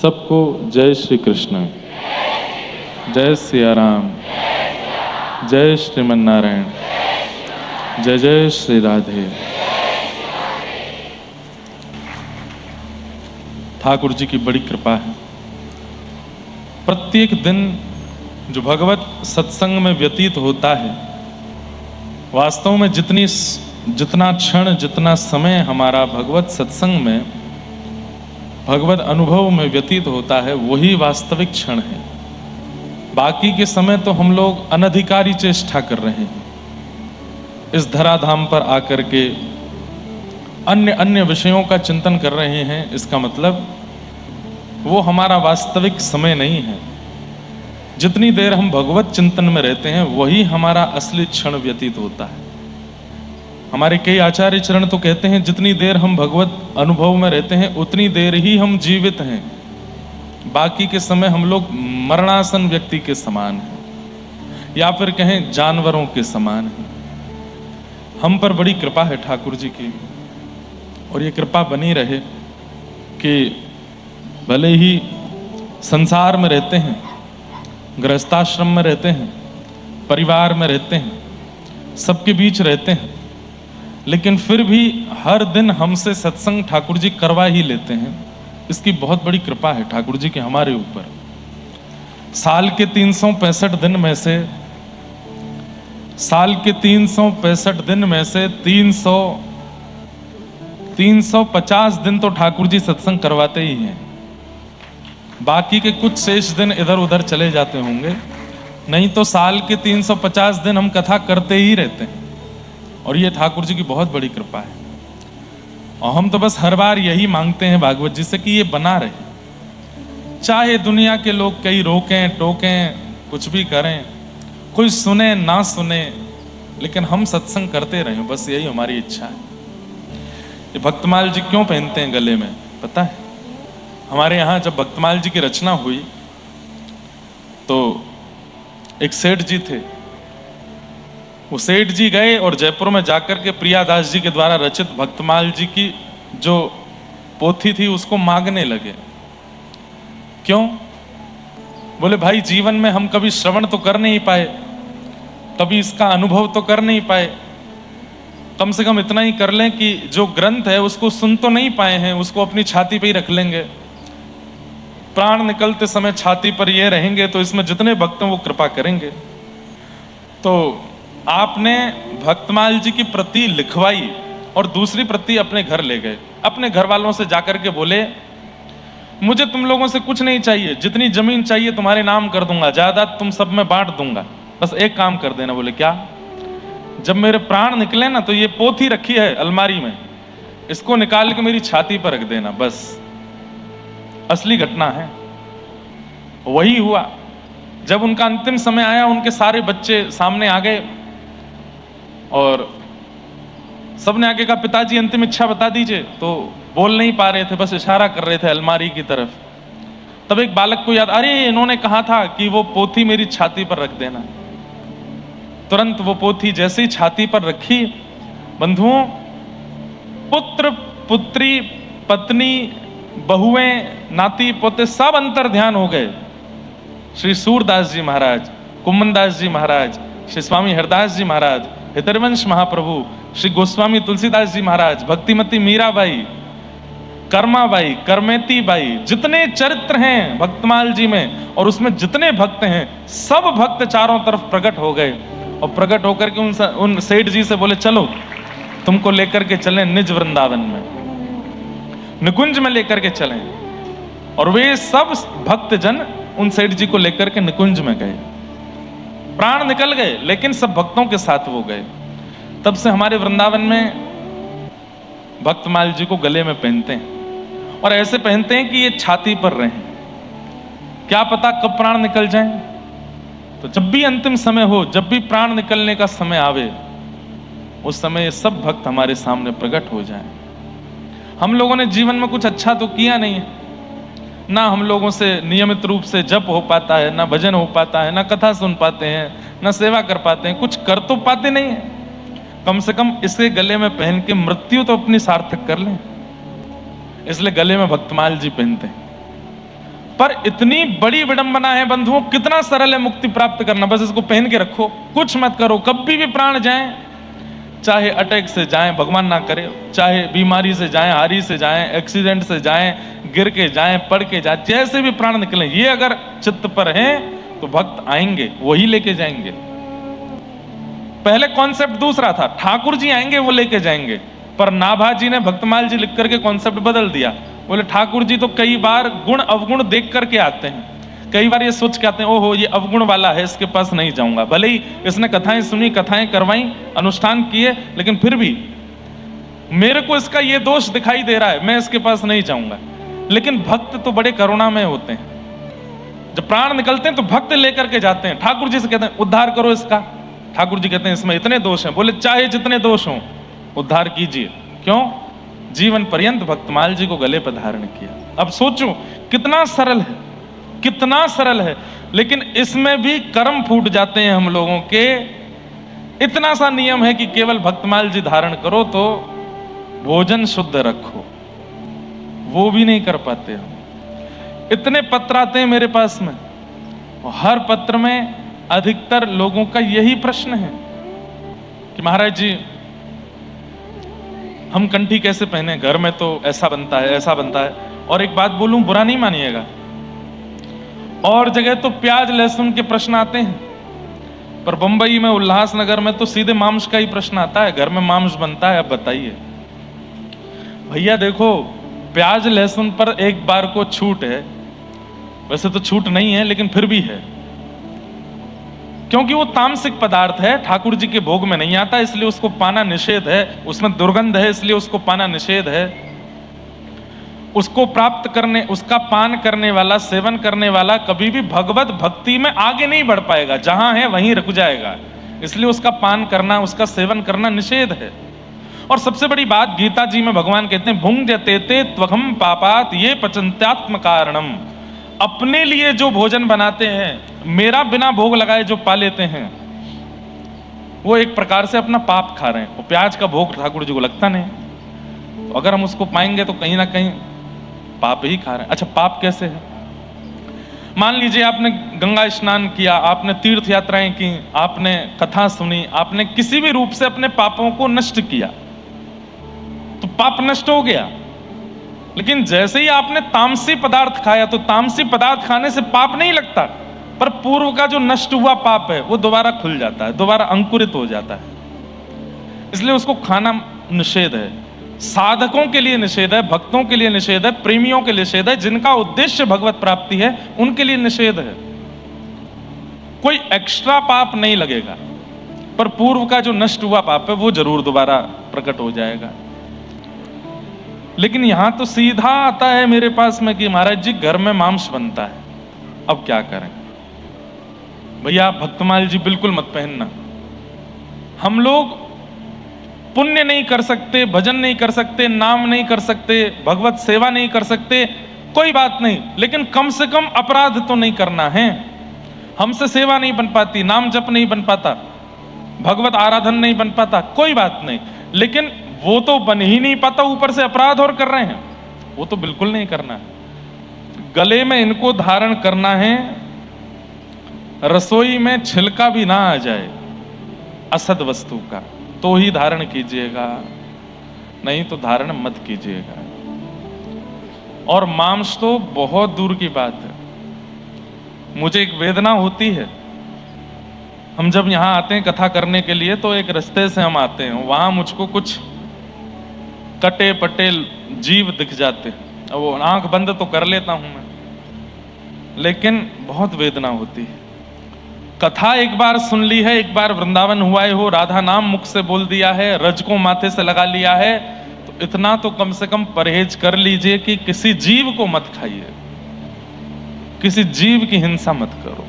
सबको जय श्री कृष्ण, जय सिया राम, जय श्रीमन नारायण, जय जय श्री राधे। ठाकुर जी की बड़ी कृपा है। प्रत्येक दिन जो भगवत सत्संग में व्यतीत होता है, वास्तव में जितना क्षण, जितना समय हमारा भगवत सत्संग में, भगवत अनुभव में व्यतीत होता है, वही वास्तविक क्षण है। बाकी के समय तो हम लोग अनधिकारी चेष्टा कर रहे हैं। इस धराधाम पर आकर के अन्य विषयों का चिंतन कर रहे हैं। इसका मतलब वो हमारा वास्तविक समय नहीं है। जितनी देर हम भगवत चिंतन में रहते हैं, वही हमारा असली क्षण व्यतीत होता है। हमारे कई आचार्य चरण तो कहते हैं, जितनी देर हम भगवत अनुभव में रहते हैं, उतनी देर ही हम जीवित हैं। बाकी के समय हम लोग मरणासन व्यक्ति के समान हैं, या फिर कहें जानवरों के समान हैं। हम पर बड़ी कृपा है ठाकुर जी की, और ये कृपा बनी रहे कि भले ही संसार में रहते हैं, गृहस्थाश्रम में रहते हैं, परिवार में रहते हैं, सबके बीच रहते हैं, लेकिन फिर भी हर दिन हमसे सत्संग ठाकुर जी करवा ही लेते हैं। इसकी बहुत बड़ी कृपा है ठाकुर जी की हमारे ऊपर। साल के 365 दिन में से 350 दिन तो ठाकुर जी सत्संग करवाते ही हैं। बाकी के कुछ शेष दिन इधर उधर चले जाते होंगे, नहीं तो साल के 350 दिन हम कथा करते ही रहते हैं। और ये ठाकुर जी की बहुत बड़ी कृपा है। और हम तो बस हर बार यही मांगते हैं भागवत जी से कि ये बना रहे, चाहे दुनिया के लोग कई रोकें टोकें, कुछ भी करें, कोई सुने ना सुने, लेकिन हम सत्संग करते रहें, बस यही हमारी इच्छा है। ये भक्तमाल जी क्यों पहनते हैं गले में, पता है? हमारे यहाँ जब भक्तमाल जी की रचना हुई तो एक सेठ जी थे। वो सेठ जी गए और जयपुर में जाकर के प्रियादास जी के द्वारा रचित भक्तमाल जी की जो पोथी थी उसको मांगने लगे। क्यों? बोले भाई, जीवन में हम कभी श्रवण तो कर नहीं पाए, कभी इसका अनुभव तो कर नहीं पाए, कम से कम इतना ही कर लें कि जो ग्रंथ है उसको सुन तो नहीं पाए हैं, उसको अपनी छाती पे ही रख लेंगे। प्राण निकलते समय छाती पर ये रहेंगे तो इसमें जितने भक्त हैं वो कृपा करेंगे। तो आपने भक्तमाल जी की प्रति लिखवाई और दूसरी प्रति अपने घर ले गए। अपने घर वालों से जाकर के बोले, मुझे तुम लोगों से कुछ नहीं चाहिए, जितनी जमीन चाहिए तुम्हारे नाम कर दूंगा, जायदाद तुम सब में बांट दूंगा, बस एक काम कर देना। बोले क्या? जब मेरे प्राण निकले ना तो ये पोथी रखी है अलमारी में, इसको निकाल के मेरी छाती पर रख देना, बस। असली घटना है, वही हुआ। जब उनका अंतिम समय आया, उनके सारे बच्चे सामने आ गए और सबने आगे कहा, पिताजी अंतिम इच्छा बता दीजिए। तो बोल नहीं पा रहे थे, बस इशारा कर रहे थे अलमारी की तरफ। तब एक बालक को याद, अरे इन्होंने कहा था कि वो पोथी मेरी छाती पर रख देना। तुरंत वो पोथी जैसे ही छाती पर रखी, बंधुओं, पुत्र पुत्री पत्नी बहुएं नाती पोते सब अंतर ध्यान हो गए। श्री सूरदास जी महाराज, कुम्मनदास जी महाराज, श्री स्वामी हरदास जी महाराज, हितरवंश महाप्रभु, श्री गोस्वामी तुलसीदास जी महाराज, भक्तिमती मीराबाई, कर्माबाई, करमेती बाई, जितने चरित्र हैं भक्तमाल जी में और उसमें जितने भक्त हैं, सब भक्त चारों तरफ प्रकट हो गए। और प्रकट होकर के उन सेठ जी से बोले, चलो तुमको लेकर के चलें निज वृंदावन में, निकुंज में लेकर के चलें। और वे सब भक्तजन उन सेठ जी को लेकर के निकुंज में गए। प्राण निकल गए, लेकिन सब भक्तों के साथ वो गए। तब से हमारे वृंदावन में भक्तमाल जी को गले में पहनते हैं, और ऐसे पहनते हैं कि ये छाती पर रहें, क्या पता कब प्राण निकल जाएं। तो जब भी अंतिम समय हो, जब भी प्राण निकलने का समय आवे, उस समय सब भक्त हमारे सामने प्रकट हो जाएं। हम लोगों ने जीवन में कुछ अच्छा तो किया नहीं है, ना हम लोगों से नियमित रूप से जप हो पाता है, ना भजन हो पाता है, ना कथा सुन पाते हैं, ना सेवा कर पाते हैं, कुछ कर तो पाते नहीं है। कम से कम इसके गले में पहन के मृत्यु तो अपनी सार्थक कर लें। इसलिए गले में भक्तमाल जी पहनते हैं। पर इतनी बड़ी विडंबना है बंधुओं, कितना सरल है मुक्ति प्राप्त करना। बस इसको पहन के रखो, कुछ मत करो, कभी भी प्राण जाए, चाहे अटैक से जाएं, भगवान ना करे, चाहे बीमारी से जाएं, हारी से जाएं, एक्सीडेंट से जाएं, गिर के जाएं, पड़ के जाएं, जैसे भी प्राण निकले, ये अगर चित्त पर है तो भक्त आएंगे, वही लेके जाएंगे। पहले कॉन्सेप्ट दूसरा था, ठाकुर जी आएंगे वो लेके जाएंगे, पर नाभाजी ने भक्तमाल जी लिख करके कॉन्सेप्ट बदल दिया। बोले ठाकुर जी तो कई बार गुण अवगुण देख करके आते हैं, कई बार ये सोच के आते हैं ओहो ये अवगुण वाला है, इसके पास नहीं जाऊंगा। भले ही इसने कथाएं सुनी, कथाएं करवाई, अनुष्ठान किए, लेकिन फिर भी मेरे को इसका ये दोष दिखाई दे रहा है, मैं इसके पास नहीं जाऊंगा। लेकिन भक्त तो बड़े करुणामय होते हैं, जब प्राण निकलते हैं तो भक्त लेकर के जाते हैं, ठाकुर जी से कहते हैं उद्धार करो इसका। ठाकुर जी कहते हैं इसमें इतने दोष हैं। बोले चाहे जितने दोष हों उद्धार कीजिए। क्यों? जीवन पर्यंत भक्तमाल जी को गले पर धारण किया। अब सोचो कितना सरल है, कितना सरल है, लेकिन इसमें भी कर्म फूट जाते हैं हम लोगों के। इतना सा नियम है कि केवल भक्तमाल जी धारण करो तो भोजन शुद्ध रखो, वो भी नहीं कर पाते हम। इतने पत्र आते हैं मेरे पास में, हर पत्र में अधिकतर लोगों का यही प्रश्न है कि महाराज जी हम कंठी कैसे पहने, घर में तो ऐसा बनता है, ऐसा बनता है। और एक बात बोलूं, बुरा नहीं मानिएगा, और जगह तो प्याज लहसुन के प्रश्न आते हैं, पर बंबई में उल्लासनगर में तो सीधे मांस का ही प्रश्न आता है, घर में मांस बनता है। अब बताइए भैया, देखो प्याज लहसुन पर एक बार को छूट है, वैसे तो छूट नहीं है लेकिन फिर भी है, क्योंकि वो तामसिक पदार्थ है, ठाकुर जी के भोग में नहीं आता, इसलिए उसको पाना निषेध है। उसमें दुर्गंध है, इसलिए उसको पाना निषेध है। उसको प्राप्त करने, उसका पान करने वाला, सेवन करने वाला कभी भी भगवत भक्ति में आगे नहीं बढ़ पाएगा, जहां है वहीं रुक जाएगा, इसलिए उसका पान करना, उसका सेवन करना निषेध है। और सबसे बड़ी बात, गीता जी में भगवान कहते हैं भुंज्यते ते त्वघम पापात ये पचन्त्यात्म कारणम। अपने लिए जो भोजन बनाते हैं, मेरा बिना भोग लगाए जो पा लेते हैं, वो एक प्रकार से अपना पाप खा रहे हैं। वो प्याज का भोग ठाकुर जी को लगता नहीं, तो अगर हम उसको पाएंगे तो कहीं ना कहीं पाप ही खा रहे हैं। अच्छा, पाप कैसे है? मान लीजिए आपने गंगा स्नान किया, आपने तीर्थ यात्राएं की, आपने कथा सुनी, आपने किसी भी रूप से अपने पापों को नष्ट किया, तो पाप नष्ट हो गया। लेकिन जैसे ही आपने तामसी पदार्थ खाया, तो तामसी पदार्थ खाने से पाप नहीं लगता, पर पूर्व का जो नष्ट हुआ पाप है वो दोबारा खुल जाता है, दोबारा अंकुरित हो जाता है, इसलिए उसको खाना निषेध है। साधकों के लिए निषेध है, भक्तों के लिए निषेध है, प्रेमियों के लिए निषेध है, जिनका उद्देश्य भगवत प्राप्ति है उनके लिए निषेध है। कोई एक्स्ट्रा पाप नहीं लगेगा, पर पूर्व का जो नष्ट हुआ पाप है वो जरूर दोबारा प्रकट हो जाएगा। लेकिन यहां तो सीधा आता है मेरे पास में कि महाराज जी घर में मांस बनता है, अब क्या करें? भैया भक्तमाल जी बिल्कुल मत पहनना। हम लोग पुण्य नहीं कर सकते, भजन नहीं कर सकते, नाम नहीं कर सकते, भगवत सेवा नहीं कर सकते, कोई बात नहीं, लेकिन कम से कम अपराध तो नहीं करना है। हमसे सेवा नहीं बन पाती, नाम जप नहीं बन पाता, भगवत आराधन नहीं बन पाता, कोई बात नहीं, लेकिन वो तो बन ही नहीं पाता, ऊपर से अपराध और कर रहे हैं, वो तो बिल्कुल नहीं करना है। गले में इनको धारण करना है, रसोई में छिलका भी ना आ जाए असद वस्तु का, तो ही धारण कीजिएगा, नहीं तो धारण मत कीजिएगा। और मांस तो बहुत दूर की बात है। मुझे एक वेदना होती है, हम जब यहाँ आते हैं कथा करने के लिए, तो एक रास्ते से हम आते हैं, वहां मुझको कुछ कटे पटे जीव दिख जाते हैं, वो आंख बंद तो कर लेता हूं मैं, लेकिन बहुत वेदना होती है। कथा एक बार सुन ली है, एक बार वृंदावन हुआ हो, राधा नाम मुख से बोल दिया है, रज को माथे से लगा लिया है, तो इतना तो कम से कम परहेज कर लीजिए कि किसी जीव को मत खाइए, किसी जीव की हिंसा मत करो।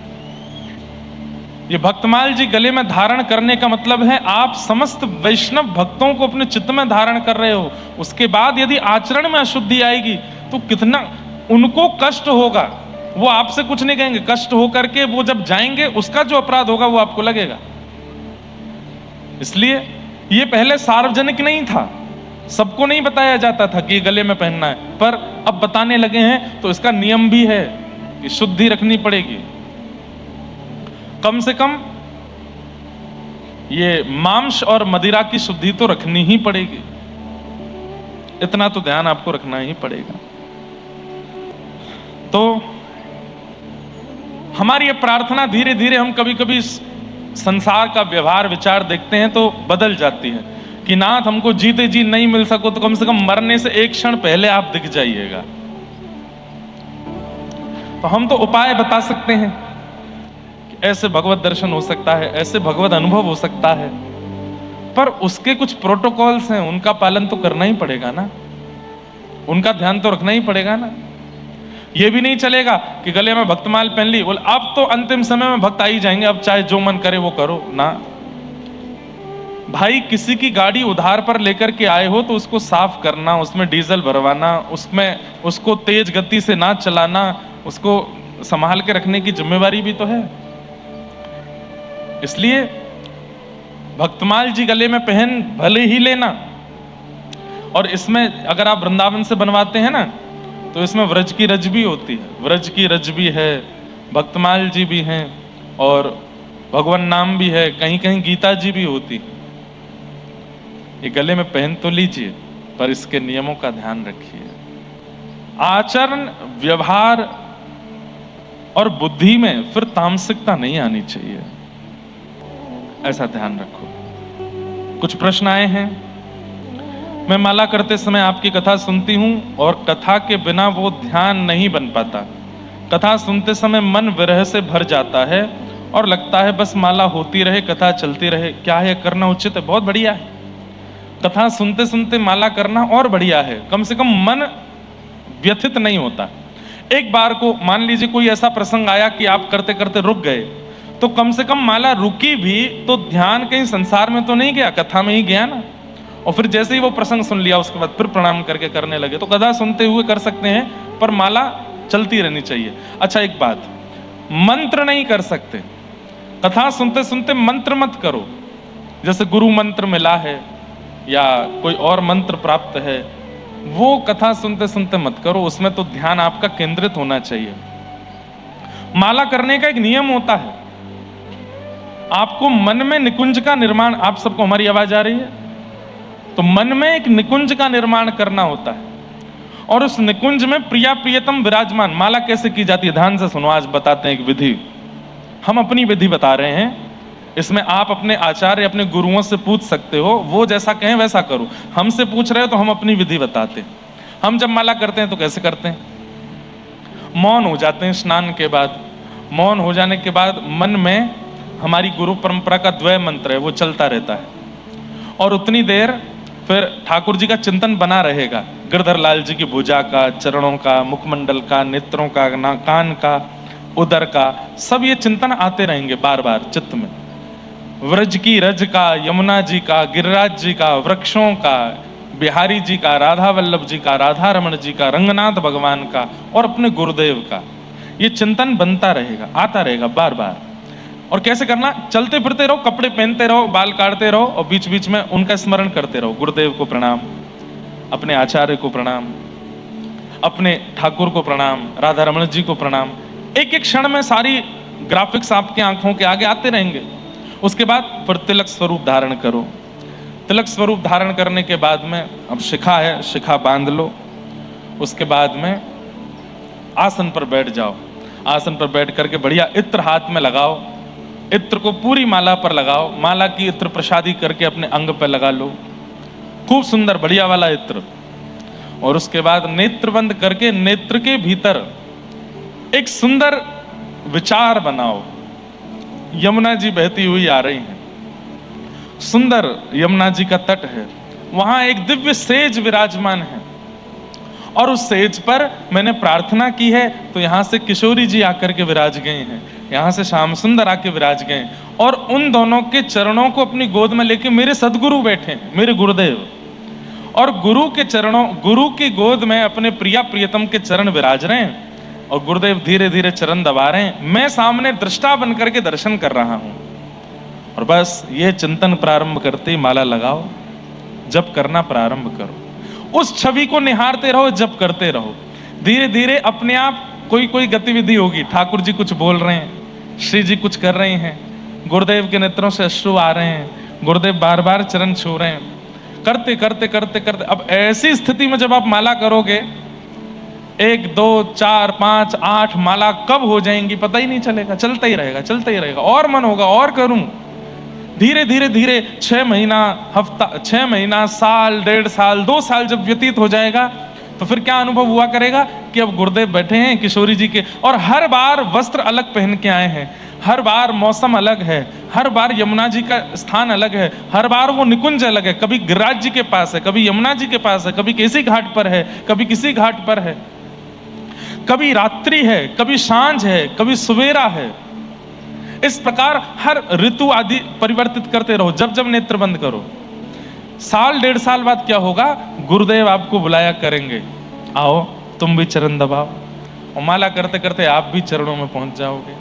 ये भक्तमाल जी गले में धारण करने का मतलब है आप समस्त वैष्णव भक्तों को अपने चित्त में धारण कर रहे हो। उसके बाद यदि आचरण में अशुद्धि आएगी तो कितना उनको कष्ट होगा, वो आपसे कुछ नहीं कहेंगे, कष्ट होकर के वो जब जाएंगे उसका जो अपराध होगा वो आपको लगेगा। इसलिए ये पहले सार्वजनिक नहीं था, सबको नहीं बताया जाता था कि गले में पहनना है, पर अब बताने लगे हैं तो इसका नियम भी है। कि शुद्धि रखनी पड़ेगी, कम से कम ये मांस और मदिरा की शुद्धि तो रखनी ही पड़ेगी, इतना तो ध्यान आपको रखना ही पड़ेगा। तो हमारी ये प्रार्थना धीरे धीरे, हम कभी कभी संसार का व्यवहार विचार देखते हैं तो बदल जाती है कि नाथ हमको जीते जी नहीं मिल सको तो कम से कम मरने से एक क्षण पहले आप दिख जाइएगा। तो हम तो उपाय बता सकते हैं कि ऐसे भगवत दर्शन हो सकता है, ऐसे भगवत अनुभव हो सकता है, पर उसके कुछ प्रोटोकॉल्स हैं, उनका पालन तो करना ही पड़ेगा ना, उनका ध्यान तो रखना ही पड़ेगा ना। ये भी नहीं चलेगा कि गले में भक्तमाल पहन ली, बोल अब तो अंतिम समय में भक्त आ ही जाएंगे, अब चाहे जो मन करे वो करो ना। भाई किसी की गाड़ी उधार पर लेकर के आए हो तो उसको साफ करना, उसमें डीजल भरवाना, उसमें उसको तेज गति से ना चलाना, उसको संभाल के रखने की जिम्मेवारी भी तो है। इसलिए भक्तमाल जी गले में पहन भले ही लेना, और इसमें अगर आप वृंदावन से बनवाते हैं ना तो इसमें व्रज की रज भी होती है, व्रज की रज भी है, भक्तमाल जी भी हैं और भगवान नाम भी है, कहीं कहीं गीता जी भी होती है। ये गले में पहन तो लीजिए पर इसके नियमों का ध्यान रखिए। आचरण, व्यवहार और बुद्धि में फिर तामसिकता नहीं आनी चाहिए, ऐसा ध्यान रखो। कुछ प्रश्न आए हैं। मैं माला करते समय आपकी कथा सुनती हूं और कथा के बिना वो ध्यान नहीं बन पाता। कथा सुनते समय मन विरह से भर जाता है और लगता है बस माला होती रहे, कथा चलती रहे। क्या है करना उचित है? बहुत बढ़िया है। कथा सुनते सुनते माला करना और बढ़िया है, कम से कम मन व्यथित नहीं होता। एक बार को मान लीजिए कोई ऐसा प्रसंग आया कि आप करते करते रुक गए, तो कम से कम माला रुकी भी तो ध्यान कहीं संसार में तो नहीं गया, कथा में ही गया ना। और फिर जैसे ही वो प्रसंग सुन लिया उसके बाद फिर प्रणाम करके करने लगे। तो कथा सुनते हुए कर सकते हैं पर माला चलती रहनी चाहिए। अच्छा एक बात, मंत्र नहीं कर सकते, कथा सुनते सुनते मंत्र मत करो। जैसे गुरु मंत्र मिला है या कोई और मंत्र प्राप्त है, वो कथा सुनते सुनते मत करो, उसमें तो ध्यान आपका केंद्रित होना चाहिए। माला करने का एक नियम होता है, आपको मन में निकुंज का निर्माण, आप सबको हमारी आवाज आ रही है? तो मन में एक निकुंज का निर्माण करना होता है और उस निकुंज में प्रिया प्रियतम विराजमान। माला कैसे की जाती है ध्यान से सुनो, आज बताते हैं एक विधि। हम अपनी विधि बता रहे हैं, इसमें आप अपने आचार्य, अपने गुरुओं से पूछ सकते हो, वो जैसा कहें वैसा करो। हमसे पूछ रहे हो तो हम अपनी विधि बताते हैं। हम जब माला करते हैं तो कैसे करते हैं? मौन हो जाते हैं स्नान के बाद। मौन हो जाने के बाद मन में हमारी गुरु परंपरा का द्वय मंत्र है, वो चलता रहता है और उतनी देर फिर ठाकुर जी का चिंतन बना रहेगा। गिरधर लाल जी की भुजा का, चरणों का, मुखमंडल का, नेत्रों का, कान का, उदर का, सब ये चिंतन आते रहेंगे बार बार चित्त में। व्रज की रज का, यमुना जी का, गिरिराज जी का, वृक्षों का, बिहारी जी का, राधा वल्लभ जी का, राधा रमण जी का, रंगनाथ भगवान का और अपने गुरुदेव का, ये चिंतन बनता रहेगा, आता रहेगा बार बार। और कैसे करना? चलते फिरते रहो, कपड़े पहनते रहो, बाल काटते रहो और बीच बीच में उनका स्मरण करते रहो। गुरुदेव को प्रणाम, अपने आचार्य को प्रणाम, अपने ठाकुर को प्रणाम, राधा रमण जी को प्रणाम। एक एक क्षण में सारी ग्राफिक्स आपके आंखों के आगे आते रहेंगे। उसके बाद फिर तिलक स्वरूप धारण करो। तिलक स्वरूप धारण करने के बाद में अब शिखा है, शिखा बांध लो। उसके बाद में आसन पर बैठ जाओ। आसन पर बैठ करके बढ़िया इत्र हाथ में लगाओ, इत्र को पूरी माला पर लगाओ। माला की इत्र प्रसादी करके अपने अंग पर लगा लो, खूब सुंदर बढ़िया वाला इत्र। और उसके बाद नेत्र बंद करके नेत्र के भीतर एक सुंदर विचार बनाओ। यमुना जी बहती हुई आ रही हैं, सुंदर यमुना जी का तट है, वहां एक दिव्य सेज विराजमान है और उस सेज पर मैंने प्रार्थना की है तो यहां से किशोरी जी आकर के विराज गए हैं, यहां से श्याम सुंदर आके विराज गए और उन दोनों के चरणों को अपनी गोद में लेके मेरे सदगुरु बैठे हैं, मेरे गुरुदेव। और गुरु के चरणों, गुरु की गोद में अपने प्रिया प्रियतम के चरण विराज रहे हैं और गुरुदेव धीरे धीरे चरण दबा रहे हैं। मैं सामने दृष्टा बन करके दर्शन कर रहा हूं और बस ये चिंतन प्रारंभ करते ही माला लगाओ, जप करना प्रारंभ करो। उस छवि को निहारते रहो, जप करते रहो। धीरे धीरे अपने आप कोई कोई गतिविधि होगी, ठाकुर जी कुछ बोल रहे हैं, श्री जी कुछ कर रहे हैं, गुरुदेव के नेत्रों से अश्रु आ रहे हैं, गुरुदेव बार बार चरण छू रहे हैं, करते करते करते करते अब ऐसी स्थिति में जब आप माला करोगे, 1 2 4 5 8 माला कब हो जाएंगी पता ही नहीं चलेगा, चलता ही रहेगा चलता ही रहेगा, और मन होगा और करूं। धीरे धीरे धीरे 6 महीना, हफ्ता, 6 महीना, साल, 1.5 साल, 2 साल जब व्यतीत हो जाएगा तो फिर क्या अनुभव हुआ करेगा कि अब गुरुदेव बैठे हैं किशोरी जी के, और हर बार वस्त्र अलग पहन के आए हैं, हर बार मौसम अलग है, हर बार यमुना जी का स्थान अलग है, हर बार वो निकुंज अलग है, कभी गिरिराज जी के पास है, कभी यमुना जी के पास है, कभी किसी घाट पर है, कभी किसी घाट पर है, कभी रात्रि है, कभी सांझ है, कभी सवेरा है। इस प्रकार हर ऋतु आदि परिवर्तित करते रहो जब जब नेत्र बंद करो। साल 1.5 साल बाद क्या होगा, गुरुदेव आपको बुलाया करेंगे, आओ तुम भी चरण दबाओ, और माला करते करते आप भी चरणों में पहुंच जाओगे।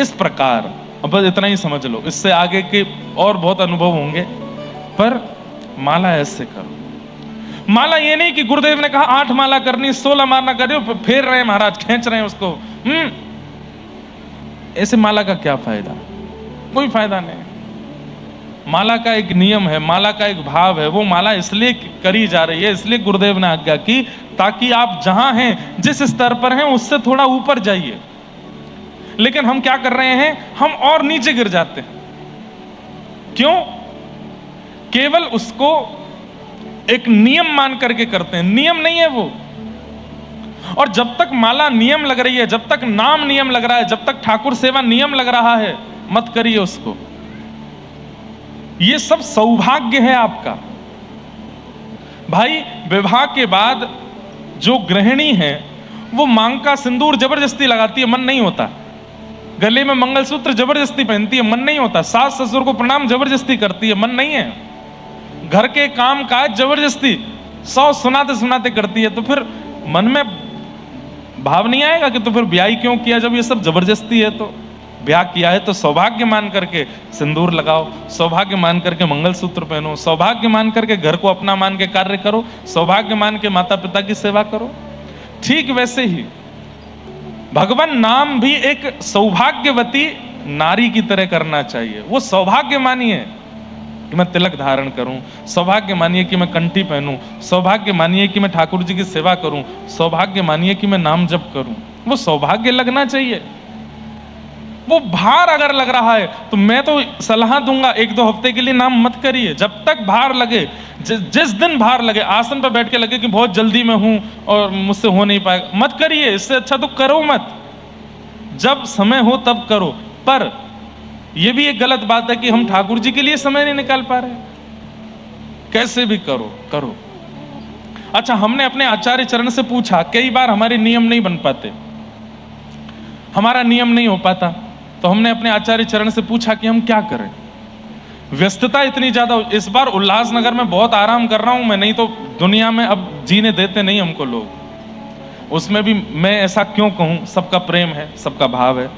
इस प्रकार अब बस इतना ही समझ लो, इससे आगे के और बहुत अनुभव होंगे, पर माला ऐसे करो। माला ये नहीं कि गुरुदेव ने कहा 8 माला करनी, 16 माला करो, फेर रहे हैं महाराज, खींच रहे हैं उसको, ऐसे माला का क्या फायदा, कोई फायदा नहीं। माला का एक नियम है, माला का एक भाव है, वो माला इसलिए करी जा रही है, इसलिए गुरुदेव ने आज्ञा की ताकि आप जहां हैं, जिस स्तर पर हैं, उससे थोड़ा ऊपर जाइए। लेकिन हम क्या कर रहे हैं, हम और नीचे गिर जाते हैं। क्यों? केवल उसको एक नियम मान करके करते हैं, नियम नहीं है वो। और जब तक माला नियम लग रही है, जब तक नाम नियम लग रहा है, जब तक ठाकुर सेवा नियम लग रहा है, मत करिए उसको। ये सब सौभाग्य है आपका। भाई विवाह के बाद जो गृहिणी है वो मांग का सिंदूर जबरदस्ती लगाती है, मन नहीं होता। गले में मंगलसूत्र जबरदस्ती पहनती है, मन नहीं होता। सास ससुर को प्रणाम जबरदस्ती करती है, मन नहीं है। घर के काम काज जबरदस्ती 100 सुनाते सुनाते करती है, तो फिर मन में भाव नहीं आएगा कि तो फिर ब्याह क्यों किया जब ये सब जबरदस्ती है। तो ब्याह किया है तो सौभाग्य मान करके सिंदूर लगाओ, सौभाग्य मान करके मंगलसूत्र पहनो, सौभाग्य मान करके घर को अपना मान के कार्य करो, सौभाग्य मान के माता पिता की सेवा करो। ठीक वैसे ही भगवान नाम भी एक सौभाग्यवती नारी की तरह करना चाहिए। वो सौभाग्य मानिए कि मैं तिलक धारण करूं, सौभाग्य मानिए कि मैं कंठी पहनूं, सौभाग्य मानिए कि मैं ठाकुर जी की सेवा करूं, सौभाग्य मानिए कि मैं नाम जप करूं। वो सौभाग्य लगना चाहिए। वो भार अगर लग रहा है तो मैं तो सलाह दूंगा 1-2 हफ्ते के लिए नाम मत करिए। जब तक भार लगे, जिस दिन भार लगे, आसन पर बैठ के लगे कि बहुत जल्दी में हूं और मुझसे हो नहीं पाएगा, मत करिए। इससे अच्छा तो करो मत, जब समय हो तब करो। पर यह भी एक गलत बात है कि हम ठाकुर जी के लिए समय नहीं निकाल पा रहे। कैसे भी करो करो। अच्छा, हमने अपने आचार्य चरण से पूछा, कई बार हमारे नियम नहीं बन पाते, हमारा नियम नहीं हो पाता, तो हमने अपने आचार्य चरण से पूछा कि हम क्या करें। व्यस्तता इतनी ज्यादा, इस बार उल्लासनगर में बहुत आराम कर रहा हूं मैं, नहीं तो दुनिया में अब जीने देते नहीं हमको लोग। उसमें भी मैं ऐसा क्यों कहूं, सबका प्रेम है, सबका भाव है,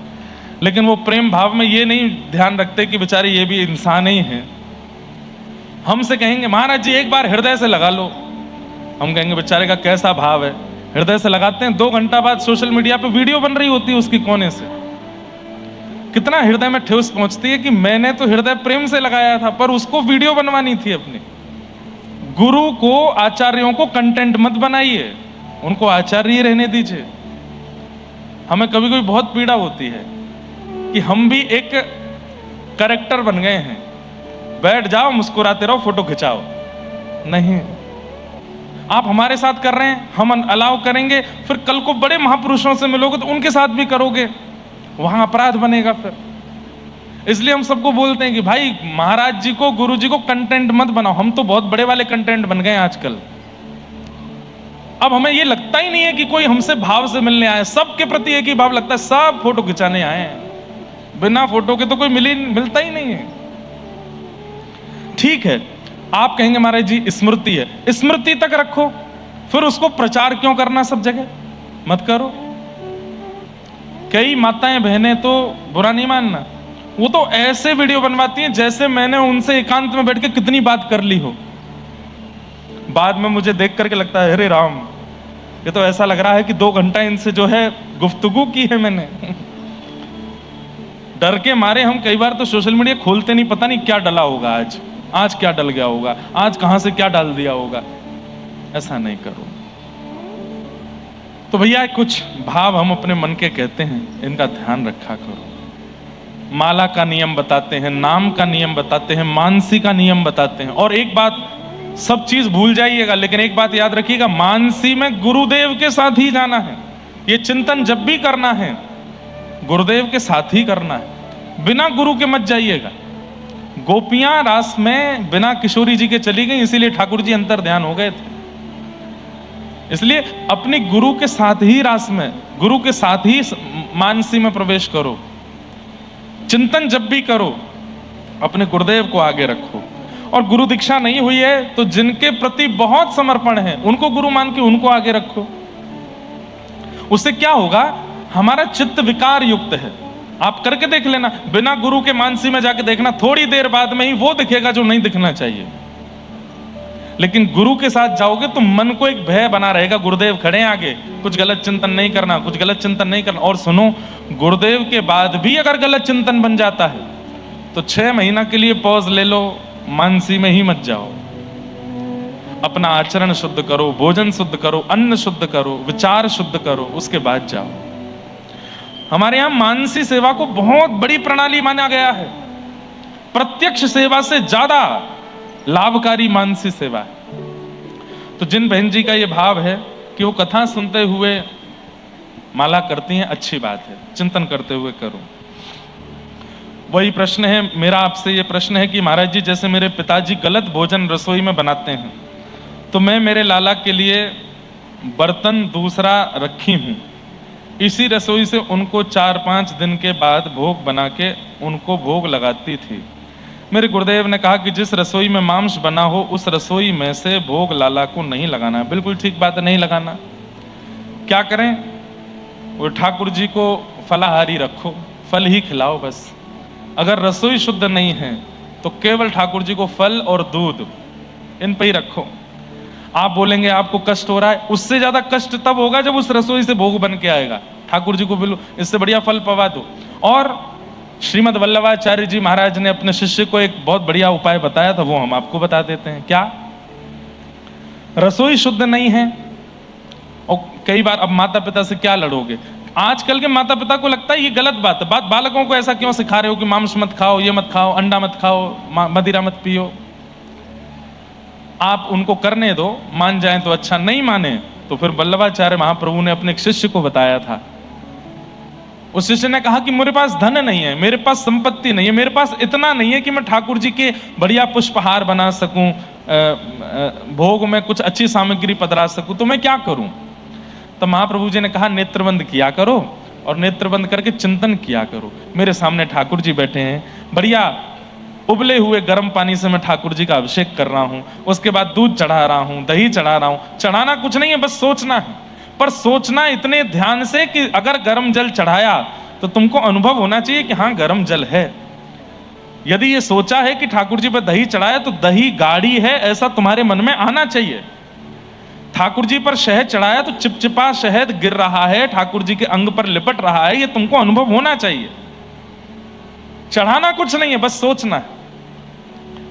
लेकिन वो प्रेम भाव में ये नहीं ध्यान रखते कि बेचारे ये भी इंसान ही हैं। हमसे कहेंगे महाराज जी एक बार हृदय से लगा लो, हम कहेंगे बेचारे का कैसा भाव है। हृदय से लगाते हैं, 2 घंटा बाद सोशल मीडिया पे वीडियो बन रही होती है उसकी कोने से। कितना हृदय में ठेस पहुंचती है कि मैंने तो हृदय प्रेम से लगाया था, पर उसको वीडियो बनवानी थी अपनी। गुरु को, आचार्यों को कंटेंट मत बनाइए, उनको आचार्य ही रहने दीजिए। हमें कभी कभी बहुत पीड़ा होती है कि हम भी एक कैरेक्टर बन गए हैं, बैठ जाओ मुस्कुराते रहो फोटो खिंचाओ। नहीं, आप हमारे साथ कर रहे हैं, हम अलाउ करेंगे, फिर कल को बड़े महापुरुषों से मिलोगे तो उनके साथ भी करोगे, वहां अपराध बनेगा फिर। इसलिए हम सबको बोलते हैं कि भाई महाराज जी को, गुरु जी को कंटेंट मत बनाओ। हम तो बहुत बड़े वाले कंटेंट बन गए आजकल। अब हमें ये लगता ही नहीं है कि कोई हमसे भाव से मिलने आए, सबके प्रति एक ही भाव लगता है, सब फोटो खिंचाने आए हैं। बिना फोटो के तो कोई मिलता ही नहीं है। ठीक है, आप कहेंगे महाराज जी स्मृति है, स्मृति तक रखो, फिर उसको प्रचार क्यों करना सब जगह, मत करो। कई माताएं बहनें तो बुरा नहीं मानना, वो तो ऐसे वीडियो बनवाती हैं जैसे मैंने उनसे एकांत में बैठ के कितनी बात कर ली हो। बाद में मुझे देख करके लगता है अरे राम, ये तो ऐसा लग रहा है कि 2 घंटा इनसे जो है गुफ्तगू की है मैंने। डर के मारे हम कई बार तो सोशल मीडिया खोलते नहीं, पता नहीं क्या डला होगा आज क्या डल गया होगा, आज कहां से क्या डाल दिया होगा। ऐसा नहीं करो। तो भैया कुछ भाव हम अपने मन के कहते हैं, इनका ध्यान रखा करो। माला का नियम बताते हैं, नाम का नियम बताते हैं, मानसी का नियम बताते हैं। और एक बात, सब चीज भूल जाइएगा, लेकिन एक बात याद रखिएगा, मानसी में गुरुदेव के साथ ही जाना है। ये चिंतन जब भी करना है गुरुदेव के साथ ही करना है, बिना गुरु के मत जाइएगा। गोपियां रास में बिना किशोरी जी के चली गई, इसीलिए ठाकुर जी अंतर ध्यान हो गए थे। इसलिए अपनी गुरु के साथ ही रास में, गुरु के साथ ही मानसी में प्रवेश करो। चिंतन जब भी करो अपने गुरुदेव को आगे रखो। और गुरु दीक्षा नहीं हुई है तो जिनके प्रति बहुत समर्पण है उनको गुरु मान के उनको आगे रखो। उससे क्या होगा, हमारा चित्त विकार युक्त है। आप करके देख लेना, बिना गुरु के मानसी में जाके देखना, थोड़ी देर बाद में ही वो दिखेगा जो नहीं दिखना चाहिए। लेकिन गुरु के साथ जाओगे तो मन को एक भय बना रहेगा, गुरुदेव खड़े हैं आगे, कुछ गलत चिंतन नहीं करना, कुछ गलत चिंतन नहीं करना। और सुनो, गुरुदेव के बाद भी अगर गलत चिंतन बन जाता है तो 6 महीना के लिए पॉज ले लो, मानसी में ही मत जाओ। अपना आचरण शुद्ध करो, भोजन शुद्ध करो, अन्न शुद्ध करो, विचार शुद्ध करो, उसके बाद जाओ। हमारे यहां मानसी सेवा को बहुत बड़ी प्रणाली माना गया है। प्रत्यक्ष सेवा से ज्यादा लाभकारी मानसी सेवा है। तो जिन बहन जी का ये भाव है कि वो कथा सुनते हुए माला करती हैं, अच्छी बात है, चिंतन करते हुए करो। वही प्रश्न है मेरा आपसे, ये प्रश्न है कि महाराज जी, जैसे मेरे पिताजी गलत भोजन रसोई में बनाते हैं तो मैं मेरे लाला के लिए बर्तन दूसरा रखी हूं, इसी रसोई से उनको 4-5 दिन के बाद भोग बना के उनको भोग लगाती थी। मेरे गुरुदेव ने कहा कि जिस रसोई में मांस बना हो उस रसोई में से भोग लाला को नहीं लगाना। बिल्कुल ठीक बात है, नहीं लगाना। क्या करें, वो ठाकुर जी को फलाहारी रखो, फल ही खिलाओ बस। अगर रसोई शुद्ध नहीं है तो केवल ठाकुर जी को फल और दूध इन पे ही रखो। आप बोलेंगे आपको कष्ट हो रहा है, उससे ज्यादा कष्ट तब होगा जब उस रसोई से भोग बन के आएगा। ठाकुर जी को बिल्कुल इससे बढ़िया फल पवा दो। और श्रीमद् वल्लभाचार्य जी महाराज ने अपने शिष्य को एक बहुत बढ़िया उपाय बताया था, वो हम आपको बता देते हैं। क्या? रसोई शुद्ध नहीं है, और कई बार अब माता पिता से क्या लड़ोगे। आजकल के माता पिता को लगता है ये गलत बात है, बालकों को ऐसा क्यों सिखा रहे हो कि मांस मत खाओ, ये मत खाओ, अंडा मत खाओ, मदिरा मत पियो। आप उनको करने दो, मान जाएं तो अच्छा, नहीं माने तो फिर वल्लभाचार्य महाप्रभु ने अपने एक शिष्य को बताया था। उस शिष्य ने कहा कि मेरे पास धन नहीं है, मेरे पास संपत्ति नहीं है, मेरे पास इतना नहीं है कि मैं ठाकुर जी के बढ़िया पुष्पहार बना सकूं, भोग में कुछ अच्छी सामग्री पधरा सकूं, तो मैं क्या करूं। तो महाप्रभु जी ने कहा नेत्रबंद किया करो, और नेत्रबंद करके चिंतन किया करो। मेरे सामने ठाकुर जी बैठे हैं, बढ़िया उबले हुए गर्म पानी से मैं ठाकुर जी का अभिषेक कर रहा हूं, उसके बाद दूध चढ़ा रहा हूं, दही चढ़ा रहा हूं। चढ़ाना कुछ नहीं है, बस सोचना है, पर सोचना इतने ध्यान से कि अगर गर्म जल चढ़ाया तो तुमको अनुभव होना चाहिए कि हाँ गर्म जल है। यदि ये सोचा है कि ठाकुर जी पर दही चढ़ाया तो दही गाढ़ी है, ऐसा तुम्हारे मन में आना चाहिए। ठाकुर जी पर शहद चढ़ाया तो चिपचिपा शहद गिर रहा है, ठाकुर जी के अंग पर लिपट रहा है, ये तुमको अनुभव होना चाहिए। चढ़ाना कुछ नहीं है, बस सोचना है।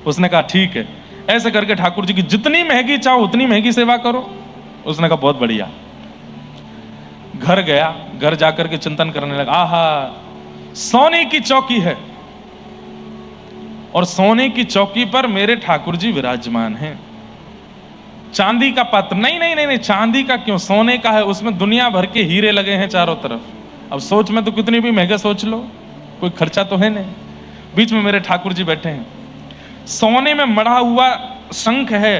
उसने कहा ठीक है, ऐसे करके ठाकुर जी की जितनी महंगी चाहो उतनी महंगी सेवा करो। उसने कहा बहुत बढ़िया। घर गया, घर जाकर के चिंतन करने लगा, आहा सोने की चौकी है और सोने की चौकी पर मेरे ठाकुर जी विराजमान हैं। चांदी का पात्र नहीं, नहीं नहीं नहीं, चांदी का क्यों, सोने का है, उसमें दुनिया भर के हीरे लगे हैं चारों तरफ। अब सोच में तो कितनी भी महंगा सोच लो, कोई खर्चा तो है नहीं। बीच में मेरे ठाकुर जी बैठे हैं, सोने में मढ़ा हुआ शंख है,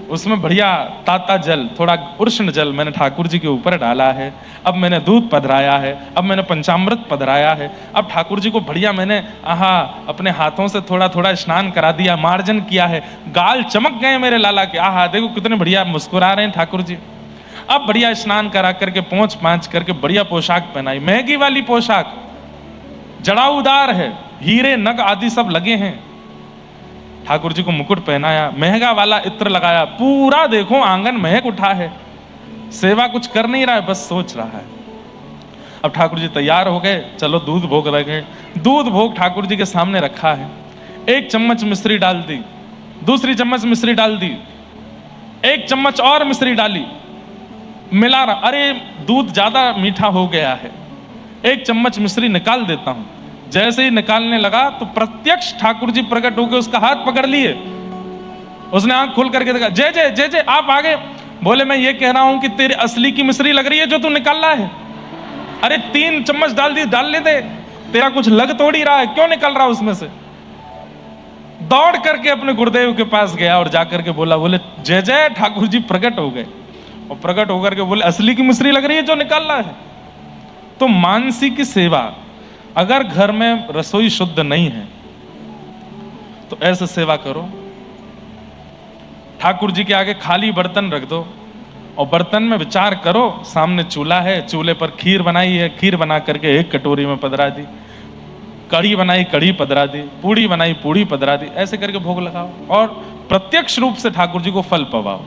उसमें बढ़िया ताता जल, थोड़ा उष्ण जल मैंने ठाकुर जी के ऊपर डाला है। अब मैंने दूध पधराया है, अब मैंने पंचामृत पधराया है। अब ठाकुर जी को बढ़िया मैंने अपने हाथों से थोड़ा थोड़ा स्नान करा दिया, मार्जन किया है। गाल चमक गए मेरे लाला के, देखो कितने बढ़िया मुस्कुरा रहे हैं ठाकुर जी। अब बढ़िया स्नान करा करके पोंछ पांछ करके बढ़िया पोशाक पहनाई, महंगी वाली पोशाक, जड़ाऊदार है, हीरे नग आदि सब लगे हैं। ठाकुर जी को मुकुट पहनाया, महंगा वाला इत्र लगाया, पूरा देखो आंगन महक उठा है। सेवा कुछ कर नहीं रहा है, बस सोच रहा है। अब ठाकुर जी तैयार हो गए, चलो दूध भोग लगे। दूध भोग ठाकुर जी के सामने रखा है। 1 चम्मच मिश्री डाल दी, दूसरी चम्मच मिश्री डाल दी, 1 चम्मच और मिश्री डाली, मिला रहा, अरे दूध ज्यादा मीठा हो गया है, 1 चम्मच मिश्री निकाल देता हूं। जैसे ही निकालने लगा तो प्रत्यक्ष ठाकुर जी प्रकट होकर उसका हाथ पकड़ लिए। उसने आंख खोल करके देखा, जय जय जय जय, आप आगे। बोले, मैं ये कह रहा हूं कि तेरे असली की मिश्री लग रही है जो तू निकाल रहा है। अरे 3 चम्मच डाल दी, डाल ले दे, तेरा कुछ लग तोड़ ही रहा है, क्यों निकल रहा उसमें से। दौड़ करके अपने गुरुदेव के पास गया और जाकर के बोला, बोले जय जय, ठाकुर जी प्रकट हो गए। और प्रकट होकर के बोले, असली की मिश्री लग रही है जो निकाल रहा है। तो मानसी की सेवा, अगर घर में रसोई शुद्ध नहीं है तो ऐसे सेवा करो। ठाकुर जी के आगे खाली बर्तन रख दो और बर्तन में विचार करो, सामने चूल्हा है, चूल्हे पर खीर बनाई है, खीर बना करके 1 कटोरी में पधरा दी, कढ़ी बनाई, कढ़ी पधरा दी, पूड़ी बनाई, पूड़ी पधरा दी, ऐसे करके भोग लगाओ और प्रत्यक्ष रूप से ठाकुर जी को फल पवाओ।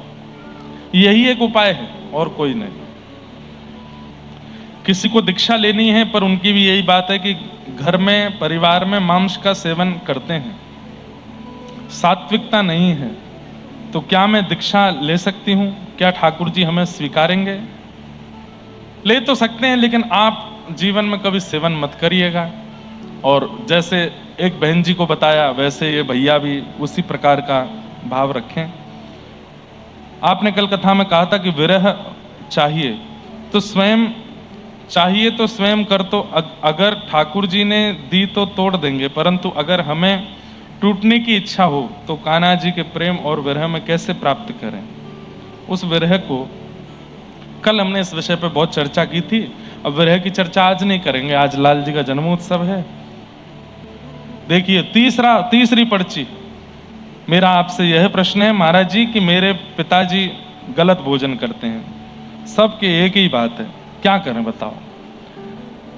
यही एक उपाय है और कोई नहीं। किसी को दीक्षा लेनी है पर उनकी भी यही बात है कि घर में, परिवार में मांस का सेवन करते हैं, सात्विकता नहीं है, तो क्या मैं दीक्षा ले सकती हूं? क्या ठाकुर जी हमें स्वीकारेंगे? ले तो सकते हैं, लेकिन आप जीवन में कभी सेवन मत करिएगा। और जैसे एक बहन जी को बताया, वैसे ये भैया भी उसी प्रकार का भाव रखें। आपने कल कथा में कहा था कि विरह चाहिए तो स्वयं कर, तो अगर ठाकुर जी ने दी तो तोड़ देंगे, परंतु अगर हमें टूटने की इच्छा हो तो कान्हा जी के प्रेम और विरह में कैसे प्राप्त करें उस विरह को। कल हमने इस विषय पे बहुत चर्चा की थी। अब विरह की चर्चा आज नहीं करेंगे, आज लाल जी का जन्मोत्सव है। देखिए तीसरी पर्ची, मेरा आपसे यह प्रश्न है महाराज जी कि मेरे पिताजी गलत भोजन करते हैं, सबके एक ही बात है, क्या करें बताओ।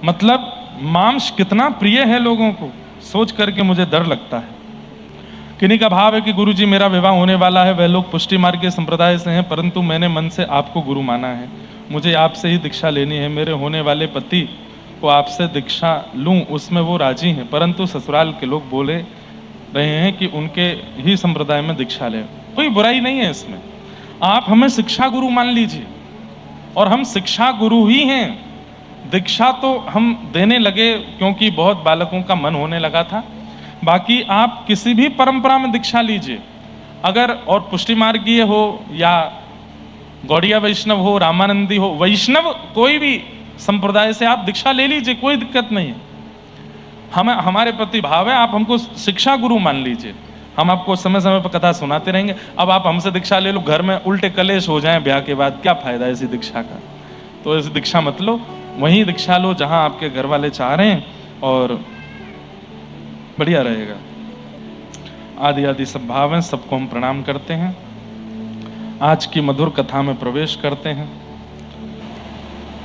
मतलब मांस कितना प्रिय है लोगों को, सोच करके मुझे डर लगता है। किन्हीं का भाव है कि गुरु जी मेरा विवाह होने वाला है, वह लोग पुष्टि मार्ग के संप्रदाय से हैं, परंतु मैंने मन से आपको गुरु माना है, मुझे आपसे ही दीक्षा लेनी है। मेरे होने वाले पति को आपसे दीक्षा लूं, उसमें वो राजी हैं, परंतु ससुराल के लोग बोले रहे हैं कि उनके ही संप्रदाय में दीक्षा लें। कोई बुराई नहीं है इसमें, आप हमें शिक्षा गुरु मान लीजिए और हम शिक्षा गुरु ही हैं। दीक्षा तो हम देने लगे क्योंकि बहुत बालकों का मन होने लगा था। बाकी आप किसी भी परंपरा में दीक्षा लीजिए, अगर और पुष्टि मार्गीय हो या गौड़िया वैष्णव हो, रामानंदी हो, वैष्णव कोई भी संप्रदाय से आप दीक्षा ले लीजिए, कोई दिक्कत नहीं है। हमारे प्रति भाव है, आप हमको शिक्षा गुरु मान लीजिए, हम आपको समय समय पर कथा सुनाते रहेंगे। अब आप हमसे दीक्षा ले लो, घर में उल्टे कलेश हो जाएं ब्याह के बाद, क्या फायदा है ऐसी दीक्षा का। तो ऐसी दीक्षा मत लो, वहीं दीक्षा लो जहां आपके घर वाले चाह रहे हैं और बढ़िया रहेगा। आदि आदि सब भाव हैं, सबको हम प्रणाम करते हैं। आज की मधुर कथा में प्रवेश करते हैं।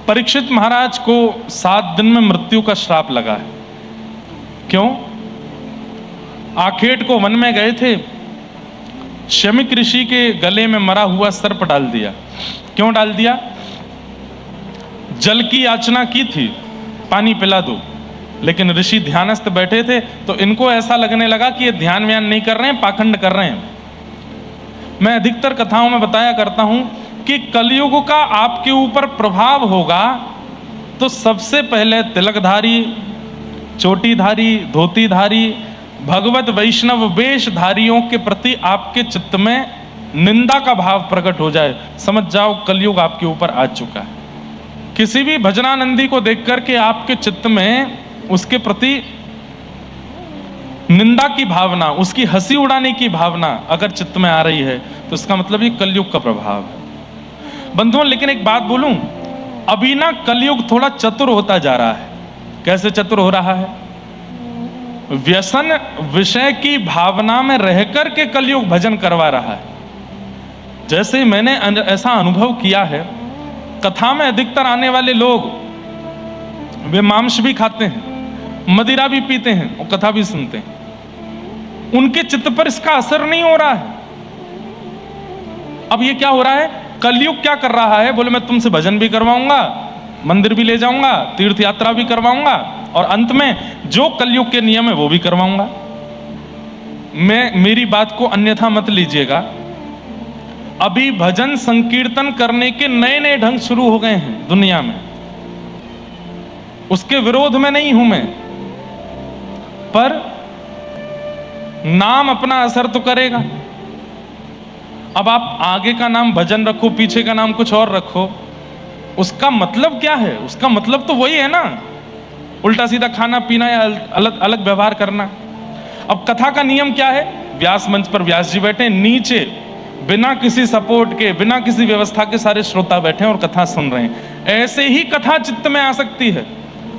परीक्षित महाराज को 7 दिन में मृत्यु का श्राप लगा है। क्यों? आखेट को वन में गए थे, शमिक ऋषि के गले में मरा हुआ सर्प डाल दिया। क्यों डाल दिया? जल की याचना की थी, पानी पिला दो, लेकिन ऋषि ध्यानस्थ बैठे थे तो इनको ऐसा लगने लगा कि ये ध्यान व्यान नहीं कर रहे हैं, पाखंड कर रहे हैं। मैं अधिकतर कथाओं में बताया करता हूं कि कलयुग का आपके ऊपर प्रभाव होगा तो सबसे पहले तिलकधारी, चोटीधारी, धोतीधारी, भगवत वैष्णव वेशधारियों के प्रति आपके चित्त में निंदा का भाव प्रकट हो जाए, समझ जाओ कलयुग आपके ऊपर आ चुका है। किसी भी भजनानंदी को देख करके आपके चित्त में उसके प्रति निंदा की भावना, उसकी हंसी उड़ाने की भावना अगर चित्त में आ रही है तो इसका मतलब ये कलयुग का प्रभाव है। बंधुओं, लेकिन एक बात बोलूं, अभी ना कलयुग थोड़ा चतुर होता जा रहा है। कैसे चतुर हो रहा है? व्यसन विषय की भावना में रहकर के कलयुग भजन करवा रहा है। जैसे मैंने ऐसा अनुभव किया है, कथा में अधिकतर आने वाले लोग वे मांस भी खाते हैं, मदिरा भी पीते हैं और कथा भी सुनते हैं। उनके चित्त पर इसका असर नहीं हो रहा है। अब ये क्या हो रहा है कलयुग क्या कर रहा है? बोले मैं तुमसे भजन भी करवाऊंगा, मंदिर भी ले जाऊंगा, तीर्थ यात्रा भी करवाऊंगा, और अंत में जो कलयुग के नियम है वो भी करवाऊंगा। मेरी बात को अन्यथा मत लीजिएगा। अभी भजन संकीर्तन करने के नए नए ढंग शुरू हो गए हैं दुनिया में, उसके विरोध में नहीं हूं मैं, पर नाम अपना असर तो करेगा। अब आप आगे का नाम भजन रखो, पीछे का नाम कुछ और रखो, उसका मतलब क्या है? उसका मतलब तो वही है ना, उल्टा सीधा खाना पीना या अलग अलग व्यवहार करना। अब कथा का नियम क्या है? व्यास मंच पर व्यास जी बैठे, नीचे बिना किसी सपोर्ट के, बिना किसी व्यवस्था के सारे श्रोता बैठे और कथा सुन रहे हैं। ऐसे ही कथा चित्त में आ सकती है।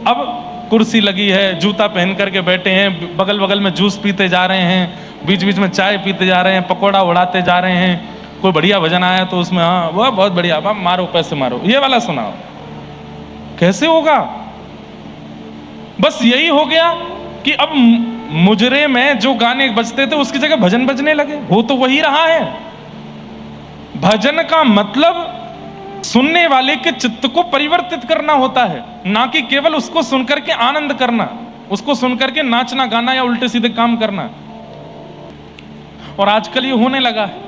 अब कुर्सी लगी है, जूता पहन करके बैठे हैं, बगल बगल में जूस पीते जा रहे हैं, बीच बीच में चाय पीते जा रहे हैं, पकौड़ा उड़ाते जा रहे हैं, कोई बढ़िया भजन आया तो उसमें हाँ वह बहुत बढ़िया, अब मारो पैसे मारो, ये वाला सुनाओ। कैसे होगा? बस यही हो गया कि अब मुजरे में जो गाने बजते थे उसकी जगह भजन बजने लगे। हो तो वही रहा है। भजन का मतलब सुनने वाले के चित्त को परिवर्तित करना होता है, ना कि केवल उसको सुनकर के आनंद करना, उसको सुनकर के नाचना गाना या उल्टे सीधे काम करना। और आजकल ये होने लगा है।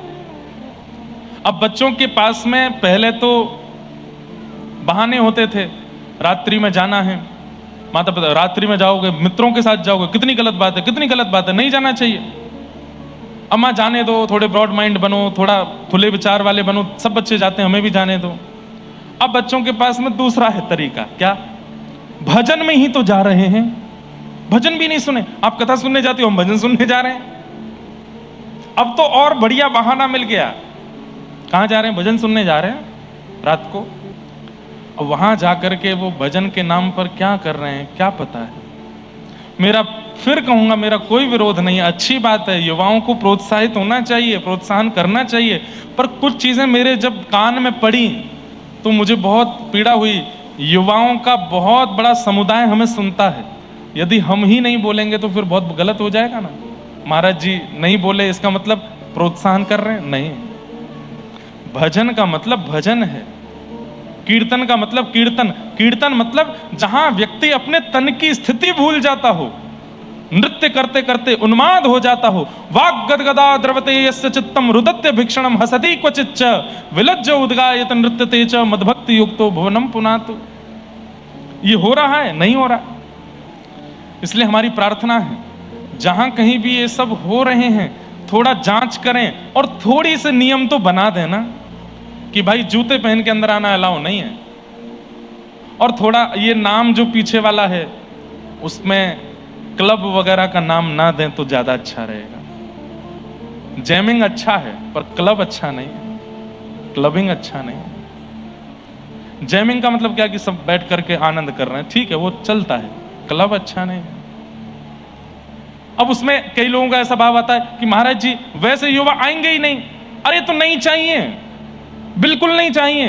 अब बच्चों के पास में पहले तो बहाने होते थे, रात्रि में जाना है, माता पिता रात्रि में जाओगे, मित्रों के साथ जाओगे, कितनी गलत बात है, कितनी गलत बात है, नहीं जाना चाहिए। अम्मा जाने दो, थोड़े ब्रॉड माइंड बनो, थोड़ा खुले विचार वाले बनो, सब बच्चे जाते हैं, हमें भी जाने दो। अब बच्चों के पास में दूसरा है तरीका, क्या? भजन में ही तो जा रहे हैं, भजन भी नहीं सुने। आप कथा सुनने जाते हो, हम भजन सुनने जा रहे हैं। अब तो और बढ़िया बहाना मिल गया, कहां जा रहे हैं? भजन सुनने जा रहे हैं रात को। अब वहां जाकर के वो भजन के नाम पर क्या कर रहे हैं क्या पता है। मेरा फिर कहूंगा, मेरा कोई विरोध नहीं है, अच्छी बात है, युवाओं को प्रोत्साहित होना चाहिए, प्रोत्साहन करना चाहिए। पर कुछ चीजें मेरे जब कान में पड़ी तो मुझे बहुत पीड़ा हुई। युवाओं का बहुत बड़ा समुदाय हमें सुनता है, यदि हम ही नहीं बोलेंगे तो फिर बहुत गलत हो जाएगा ना। महाराज जी नहीं बोले इसका मतलब प्रोत्साहन कर रहे हैं? नहीं। भजन का मतलब भजन है, कीर्तन का मतलब कीर्तन, कीर्तन मतलब जहां व्यक्ति अपने तन की स्थिति भूल जाता हो, नृत्य करते करते उन्माद हो जाता हो। वाग गदगदा द्रवते यस्य चित्तम रुदत्य भिक्षणम हसति क्वचिच्च विलज्ज उद्गायत नृत्यते च मद्भक्ति युक्तो भुवनम पुनातु। ये हो रहा है? नहीं हो रहा। इसलिए हमारी प्रार्थना है, जहां कहीं भी ये सब हो रहे हैं थोड़ा जांच करें और थोड़ी से नियम तो बना देना कि भाई जूते पहन के अंदर आना अलाउ नहीं है। और थोड़ा ये नाम जो पीछे वाला है उसमें क्लब वगैरह का नाम ना दें तो ज्यादा अच्छा रहेगा। जैमिंग अच्छा है पर क्लब अच्छा नहीं है, क्लबिंग अच्छा नहीं है। जैमिंग का मतलब क्या कि सब बैठ करके आनंद कर रहे हैं, ठीक है वो चलता है, क्लब अच्छा नहीं है। अब उसमें कई लोगों का ऐसा भाव आता है कि महाराज जी वैसे युवा आएंगे ही नहीं। अरे तो नहीं चाहिए, बिल्कुल नहीं चाहिए।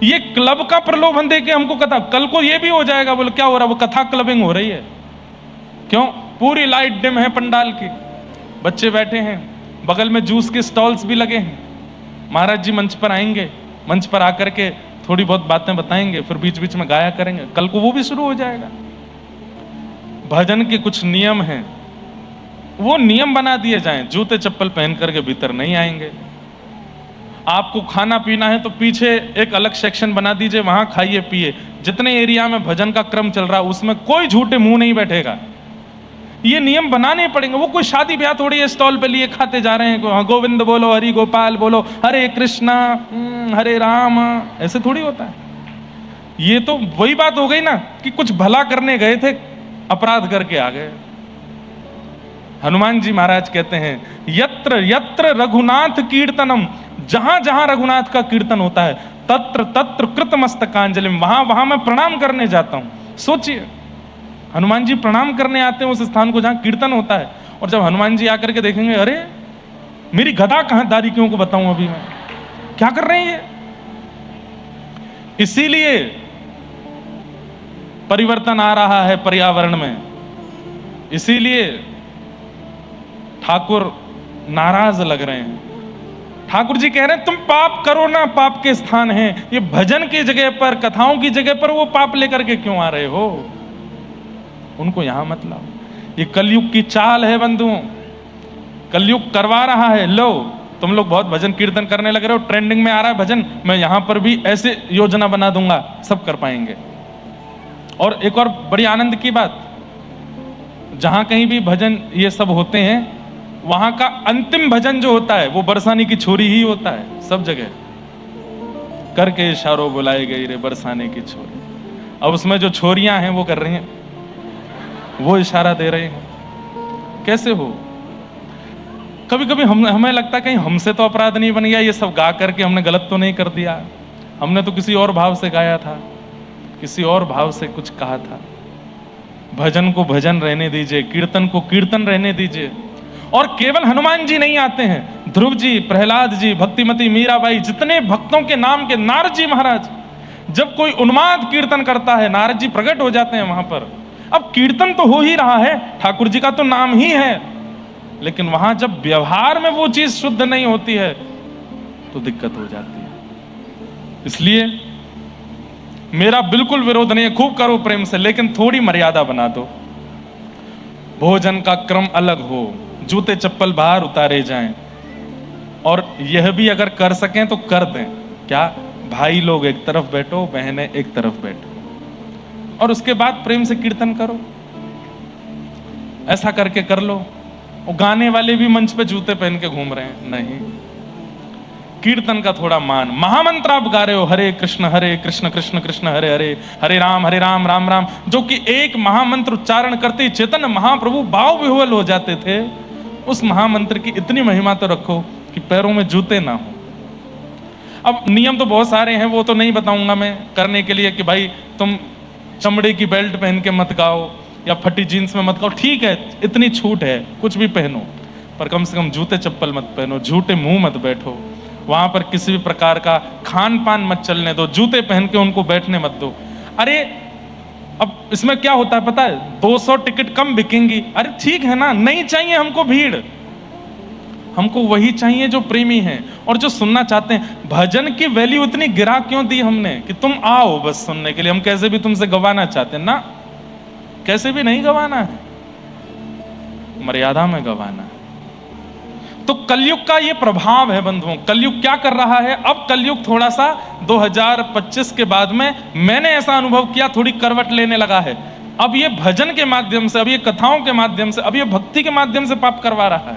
ये क्लब का प्रलोभन देके हमको कथा, कल को ये भी हो जाएगा, बोले क्या हो रहा है, वो कथा क्लबिंग हो रही है। क्यों? पूरी लाइट डिम है पंडाल की, बच्चे बैठे हैं, बगल में जूस के स्टॉल्स भी लगे हैं। महाराज जी मंच पर आएंगे, मंच पर आकर के थोड़ी बहुत बातें बताएंगे, फिर बीच बीच में गाया करेंगे, कल को वो भी शुरू हो जाएगा। भजन के कुछ नियम हैं, वो नियम बना दिए जाएं, जूते चप्पल पहन करके भीतर नहीं आएंगे। आपको खाना पीना है तो पीछे एक अलग सेक्शन बना दीजिए, वहां खाइए पिए। जितने एरिया में भजन का क्रम चल रहा है उसमें कोई झूठे मुंह नहीं बैठेगा। ये नियम बनाने पड़ेंगे। वो कोई शादी ब्याह थोड़ी है स्टॉल पे लिए खाते जा रहे हैं, गोविंद बोलो, हरि गोपाल बोलो, हरे कृष्णा हरे राम, ऐसे थोड़ी होता है। ये तो वही बात हो गई ना कि कुछ भला करने गए थे, अपराध करके आ गए। हनुमान जी महाराज कहते हैं यत्र यत्र रघुनाथ कीर्तनम, जहां जहां रघुनाथ का कीर्तन होता है तत्र तत्र कृतमस्तकांजलिम, वहां वहां मैं प्रणाम करने जाता हूं। सोचिए हनुमान जी प्रणाम करने आते हैं उस स्थान को जहां कीर्तन होता है, और जब हनुमान जी आकर के देखेंगे अरे मेरी गदा कहां, दारिकियों को बताऊं अभी मैं क्या कर रहे हैं ये। इसीलिए परिवर्तन आ रहा है पर्यावरण में, इसीलिए ठाकुर नाराज लग रहे हैं। ठाकुर जी कह रहे हैं तुम पाप करो ना, पाप के स्थान है ये, भजन की जगह पर, कथाओं की जगह पर वो पाप लेकर के क्यों आ रहे हो? उनको यहां मत लाओ। ये कलयुग की चाल है बंधुओं, कलयुग करवा रहा है। लो तुम लोग बहुत भजन कीर्तन करने लग रहे हो, ट्रेंडिंग में आ रहा है भजन, मैं यहां पर भी ऐसे योजना बना दूंगा, सब कर पाएंगे। और एक और बड़ी आनंद की बात, जहां कहीं भी भजन ये सब होते हैं, वहां का अंतिम भजन जो होता है वो बरसाने की छोरी ही होता है। सब जगह करके इशारों बुलाए गई रे बरसाने की छोरी। अब उसमें जो छोरियां हैं वो कर रही हैं, वो इशारा दे रहे हैं। कैसे हो? कभी कभी हमें लगता है कहीं हमसे तो अपराध नहीं बन गया, ये सब गा करके हमने गलत तो नहीं कर दिया, हमने तो किसी और भाव से गाया था, किसी और भाव से कुछ कहा था। भजन को भजन रहने दीजिए, कीर्तन को कीर्तन रहने दीजिए। और केवल हनुमान जी नहीं आते हैं, ध्रुव जी, प्रहलाद जी, भक्तिमती मीराबाई, जितने भक्तों के नाम के, नारद जी महाराज, जब कोई उन्माद कीर्तन करता है नारद जी प्रकट हो जाते हैं वहां पर। अब कीर्तन तो हो ही रहा है, ठाकुर जी का तो नाम ही है, लेकिन वहां जब व्यवहार में वो चीज शुद्ध नहीं होती है तो दिक्कत हो जाती है। इसलिए मेरा बिल्कुल विरोध नहीं है, खूब करो प्रेम से, लेकिन थोड़ी मर्यादा बना दो। भोजन का क्रम अलग हो, जूते चप्पल बाहर उतारे जाएं, और यह भी अगर कर सकें तो कर दें। क्या? भाई लोग एक तरफ बैठो, बहनें एक तरफ बैठो, और उसके बाद प्रेम से कीर्तन करो। ऐसा करके कर लो। वो गाने वाले भी मंच पे जूते पहन के घूम रहे हैं, नहीं। कीर्तन का थोड़ा मान। महामंत्र आप गा रहे हो, हरे कृष्ण कृष्ण कृष्ण हरे हरे, हरे राम राम राम, जो कि एक महामंत्र उच्चारण करते ही चैतन्य महाप्रभु भाव विह्वल हो जाते थे। उस महामंत्र की इतनी महिमा तो रखो कि पैरों में जूते ना हो। अब नियम तो बहुत सारे हैं, वो तो नहीं बताऊंगा मैं करने के लिए कि भाई तुम चमड़े की बेल्ट पहन के मत गाओ या फटी जीन्स में मत गाओ, ठीक है, इतनी छूट है, कुछ भी पहनो, पर कम से कम जूते चप्पल मत पहनो, झूठे मुंह मत बैठो, वहां पर किसी भी प्रकार का खान पान मत चलने दो, जूते पहन के उनको बैठने मत दो। अरे अब इसमें क्या होता है पता है? 200 टिकट कम बिकेंगी, अरे ठीक है ना, नहीं चाहिए हमको भीड़, हमको वही चाहिए जो प्रेमी हैं और जो सुनना चाहते हैं। भजन की वैल्यू इतनी गिरा क्यों दी हमने कि तुम आओ बस सुनने के लिए? हम कैसे भी तुमसे गवाना चाहते हैं ना, कैसे भी नहीं गवाना है, मर्यादा में गवाना है। तो कलयुग का ये प्रभाव है बंधुओं। कलयुग क्या कर रहा है? अब कलयुग थोड़ा सा 2025 के बाद में मैंने ऐसा अनुभव किया, थोड़ी करवट लेने लगा है। अब ये भजन के माध्यम से, अब ये कथाओं के माध्यम से, अब ये भक्ति के माध्यम से पाप करवा रहा है,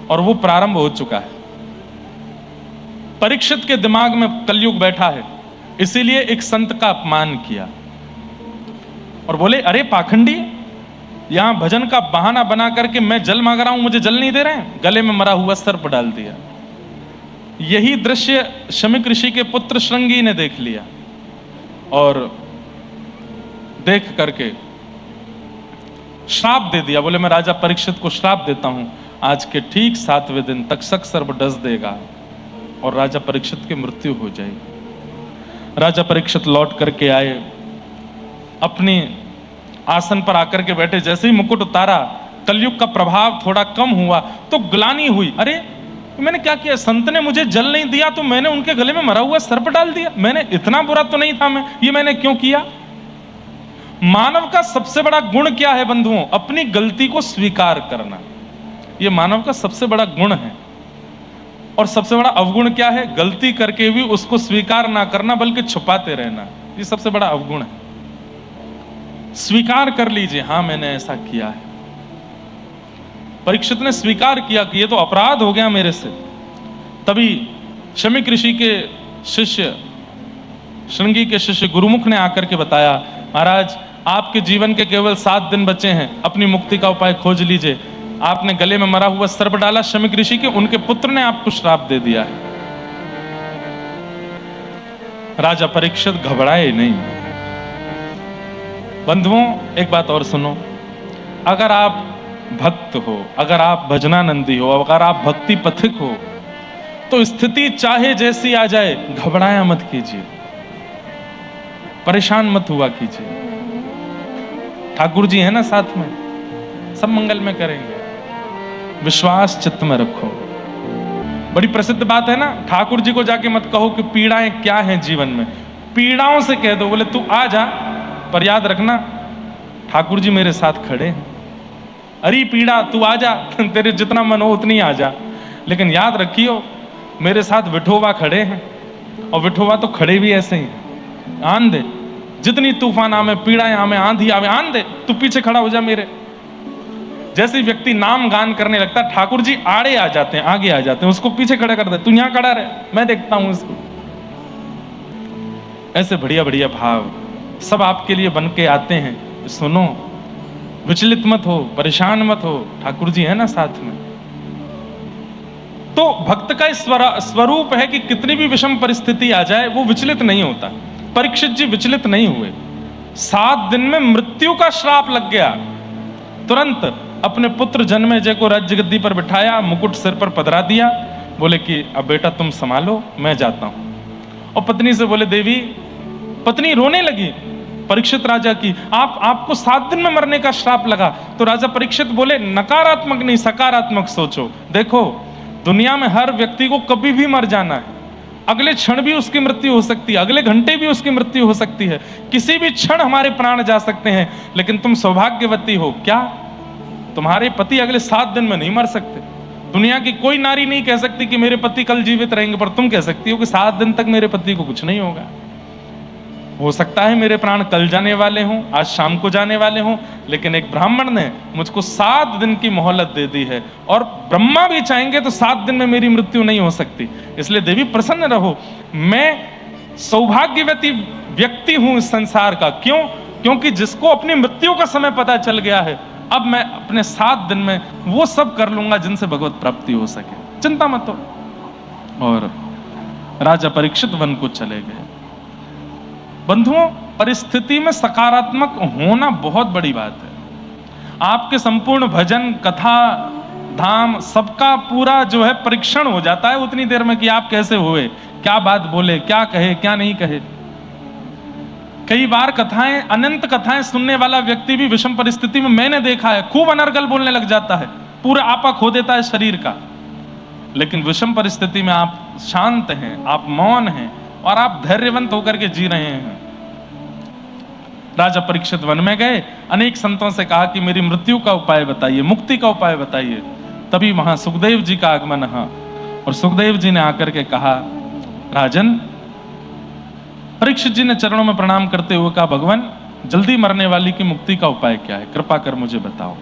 और वो प्रारंभ हो चुका है। परीक्षित के दिमाग में कलयुग बैठा है, इसीलिए एक संत का अपमान किया और बोले, अरे पाखंडी, यहां भजन का बहाना बना करके मैं जल मांग रहा हूं, मुझे जल नहीं दे रहे हैं, गले में मरा हुआ सर्प डाल दिया। यही दृश्य शमीक ऋषि के पुत्र श्रृंगी ने देख लिया और देख करके श्राप दे दिया। बोले, मैं राजा परीक्षित को श्राप देता हूं, आज के ठीक 7वें दिन तक्षक सर्प डस देगा और राजा परीक्षित की मृत्यु हो जाएगी। राजा परीक्षित लौट करके आए, अपनी आसन पर आकर के बैठे, जैसे ही मुकुट उतारा, कलयुग का प्रभाव थोड़ा कम हुआ तो ग्लानि हुई। अरे मैंने क्या किया? संत ने मुझे जल नहीं दिया तो मैंने उनके गले में मरा हुआ सर्प डाल दिया, मैंने इतना बुरा तो नहीं था मैं, ये मैंने क्यों किया? मानव का सबसे बड़ा गुण क्या है बंधुओं? अपनी गलती को स्वीकार करना। यह मानव का सबसे बड़ा गुण है। और सबसे बड़ा अवगुण क्या है? गलती करके भी उसको स्वीकार ना करना, बल्कि छुपाते रहना। ये सबसे बड़ा अवगुण है। स्वीकार कर लीजिए, हां मैंने ऐसा किया है। परीक्षित ने स्वीकार किया कि ये तो अपराध हो गया मेरे से। तभी शमीक ऋषि के शिष्य, श्रृंगी के शिष्य गुरुमुख ने आकर के बताया, महाराज आपके जीवन के केवल 7 दिन बचे हैं, अपनी मुक्ति का उपाय खोज लीजिए। आपने गले में मरा हुआ सर्प डाला शमीक ऋषि के, उनके पुत्र ने आपको श्राप दे दिया है। राजा परीक्षित घबराए नहीं। बंधुओं एक बात और सुनो, अगर आप भक्त हो, अगर आप भजनानंदी हो, अगर आप भक्ति पथिक हो, तो स्थिति चाहे जैसी आ जाए घबराया मत कीजिए, परेशान मत हुआ कीजिए। ठाकुर जी है ना साथ में, सब मंगल में करेंगे। विश्वास चित्त में रखो। बड़ी प्रसिद्ध बात है ना, ठाकुर जी को जाके मत कहो कि पीड़ाएं क्या हैं जीवन में, पीड़ाओं से कह दो, बोले तू आ जा, पर याद रखना ठाकुर जी मेरे साथ खड़े हैं। अरे पीड़ा तू आ जा, तेरे जितना मन हो उतनी आ जा, लेकिन याद रखियो मेरे साथ विठोबा खड़े हैं, और विठोबा तो खड़े भी ऐसे ही, आन दे, जितनी तूफान आवे, पीड़ाएं आवे, आंधी आवे, आन दे, तू पीछे खड़ा हो जा मेरे। जैसे व्यक्ति नाम गान करने लगता, ठाकुर जी आड़े आ जाते हैं, आगे आ जाते हैं, उसको पीछे खड़ा कर दे, तू यहां खड़ा रहे, मैं देखता हूं इसको। ऐसे बढ़िया बढ़िया भाव सब आपके लिए बन के आते हैं। सुनो, विचलित मत हो, परेशान मत हो, ठाकुर जी है ना साथ में। तो भक्त का स्वरूप है कि कितनी भी विषम परिस्थिति आ जाए वो विचलित नहीं होता। परीक्षित जी विचलित नहीं हुए। 7 दिन में मृत्यु का श्राप लग गया, तुरंत अपने पुत्र जन्मेजय को राज्य गद्दी पर बिठाया, मुकुट सिर पर पधरा दिया, बोले कि अब बेटा तुम संभालो, मैं जाता हूं। और पत्नी से बोले, देवी, पत्नी रोने लगी परीक्षित राजा की, आपको 7 दिन में मरने का श्राप लगा। तो राजा परीक्षित बोले, नकारात्मक नहीं सकारात्मक सोचो। देखो दुनिया में हर व्यक्ति को कभी भी मर जाना है, अगले क्षण भी उसकी मृत्यु हो सकती है, अगले घंटे भी उसकी मृत्यु हो सकती है, किसी भी क्षण हमारे प्राण जा सकते हैं। लेकिन तुम सौभाग्यवती हो, क्या तुम्हारे पति अगले 7 दिन में नहीं मर सकते? दुनिया की कोई नारी नहीं कह सकती कि मेरे पति कल जीवित रहेंगे, पर तुम कह सकती हो कि 7 दिन तक मेरे पति को कुछ नहीं होगा। हो सकता है मेरे प्राण कल जाने वाले हों, आज शाम को जाने वाले हों, लेकिन एक ब्राह्मण ने मुझको 7 दिन की मोहलत दे दी है, और ब्रह्मा भी चाहेंगे तो 7 दिन में मेरी मृत्यु नहीं हो सकती। इसलिए देवी प्रसन्न रहो, मैं सौभाग्यवती व्यक्ति हूं इस संसार का। क्यों? क्योंकि जिसको अपनी मृत्यु का समय पता चल गया है, अब मैं अपने 7 दिन में वो सब कर लूंगा जिनसे भगवत प्राप्ति हो सके, चिंता मत हो। और राजा परीक्षित वन को चले गए। बंधुओं, परिस्थिति में सकारात्मक होना बहुत बड़ी बात है। आपके संपूर्ण भजन, कथा, धाम सबका पूरा जो है परीक्षण हो जाता है उतनी देर में कि आप कैसे हुए, क्या बात बोले, क्या कहे, क्या नहीं कहे। कई बार कथाएं, अनंत कथाएं सुनने वाला व्यक्ति भी विषम परिस्थिति में, मैंने देखा है, खूब अनर्गल बोलने लग जाता है, पूरा आपा खो देता है शरीर का। लेकिन विषम परिस्थिति में आप शांत हैं, आप मौन हैं, और आप धैर्यवंत होकर के जी रहे हैं। राजा परीक्षित वन में गए, अनेक संतों से कहा कि मेरी मृत्यु का उपाय बताइए, मुक्ति का उपाय बताइए। तभी वहां सुखदेव जी का आगमन हुआ, और सुखदेव जी ने आकर के कहा, राजन, परीक्षित जी ने चरणों में प्रणाम करते हुए कहा, भगवान, जल्दी मरने वाली की मुक्ति का उपाय क्या है, कृपा कर मुझे बताओ।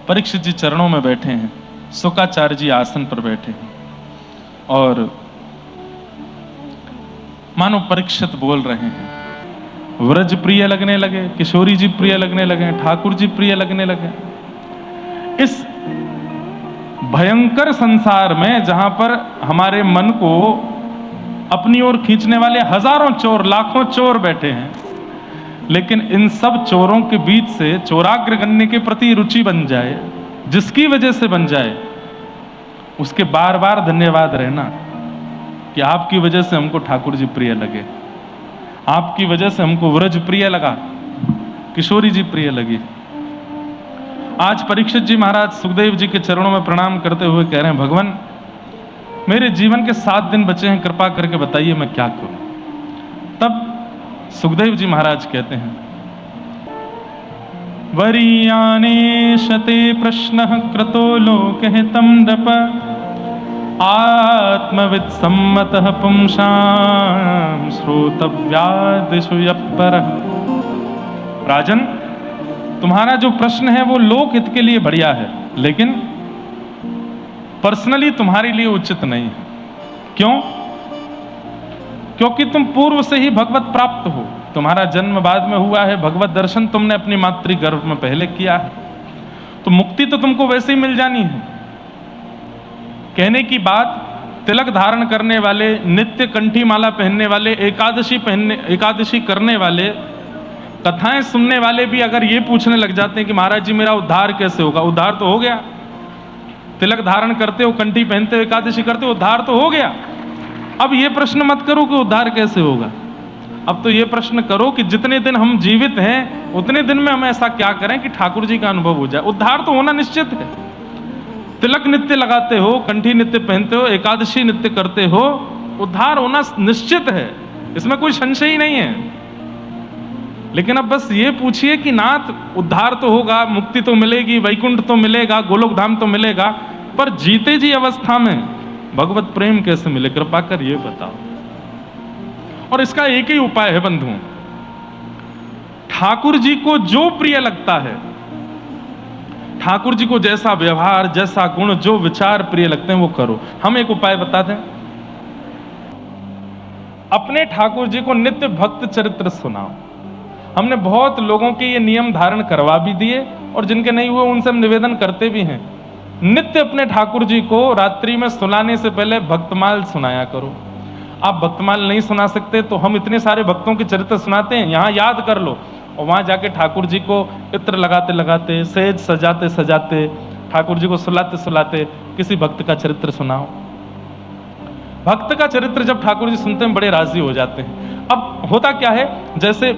परीक्षित जी चरणों में बैठे हैं, शुकाचार्य जी आसन पर बैठे हैं, और मानो परीक्षित बोल रहे हैं। व्रज प्रिय लगने लगे, किशोरी जी प्रिय लगने लगे, ठाकुर जी प्रिय लगने लगे। इस भयंकर संसार में जहां पर हमारे मन को अपनी ओर खींचने वाले हजारों चोर, लाखों चोर बैठे हैं, लेकिन इन सब चोरों के बीच से चोराग्र गणने के प्रति रुचि बन जाए, जिसकी वजह से बन जाए, उसके बार बार धन्यवाद रहना कि आपकी वजह से हमको ठाकुर जी प्रिय लगे, आपकी वजह से हमको व्रज प्रिय लगा, किशोरी जी प्रिय लगी। आज परीक्षित जी महाराज सुखदेव जी के चरणों में प्रणाम करते हुए कह रहे हैं, भगवान, मेरे जीवन के 7 दिन बचे हैं, कृपा करके बताइए मैं क्या करूं। तब सुखदेव जी महाराज कहते हैं, वरीयाने शते प्रश्नः कृतो लोकहितं नृप, आत्मवित् सम्मतः पुंसां श्रोतव्यादिषु यः परः। राजन, तुम्हारा जो प्रश्न है वो लोक हित के लिए बढ़िया है, लेकिन पर्सनली तुम्हारे लिए उचित नहीं है। क्यों? क्योंकि तुम पूर्व से ही भगवत प्राप्त हो, तुम्हारा जन्म बाद में हुआ है, भगवत दर्शन तुमने अपनी मातृ गर्भ में पहले किया है, तो मुक्ति तो तुमको वैसे ही मिल जानी है। कहने की बात, तिलक धारण करने वाले, नित्य कंठी माला पहनने वाले, एकादशी करने वाले, कथाएं सुनने वाले भी अगर ये पूछने लग जाते हैं कि महाराज जी मेरा उद्धार कैसे होगा, उद्धार तो हो गया। तिलक धारण करते हो, कंठी पहनते हो, एकादशी करते हो, उद्धार तो हो गया। अब ये प्रश्न मत करो कि उद्धार कैसे होगा, अब तो ये प्रश्न करो कि जितने दिन हम जीवित हैं उतने दिन में हम ऐसा क्या करें कि ठाकुर जी का अनुभव हो जाए। उद्धार तो होना निश्चित है, तिलक नित्य लगाते हो, कंठी नित्य पहनते हो, एकादशी नित्य करते हो, उद्धार होना निश्चित है, इसमें कोई संशय ही नहीं है। लेकिन अब बस ये पूछिए कि नाथ उद्धार तो होगा, मुक्ति तो मिलेगी, वैकुंठ तो मिलेगा, गोलोक धाम तो मिलेगा, पर जीते जी अवस्था में भगवत प्रेम कैसे मिले, कृपा कर ये बताओ। और इसका एक ही उपाय है बंधुओं, ठाकुर जी को जो प्रिय लगता है, ठाकुर जी को जैसा व्यवहार, जैसा गुण, जो विचार प्रिय लगते हैं वो करो। हम एक उपाय बता दें, अपने ठाकुर जी को नित्य भक्त चरित्र सुनाओ। हमने बहुत लोगों के ये नियम धारण करवा भी दिए, और जिनके नहीं हुए उनसे हम निवेदन करते भी हैं, नित्य अपने ठाकुर जी को रात्रि में सुलाने से पहले भक्तमाल सुनाया करो। आप भक्तमाल नहीं सुना सकते तो हम इतने सारे भक्तों के चरित्र सुनाते हैं, यहाँ याद कर लो, और वहां जाके ठाकुर जी को इत्र लगाते लगाते, सेज सजाते सजाते, ठाकुर जी को सुलाते सुलाते किसी भक्त का चरित्र सुनाओ। भक्त का चरित्र जब ठाकुर जी सुनते हैं बड़े राजी हो जाते हैं। अब होता क्या है, जैसे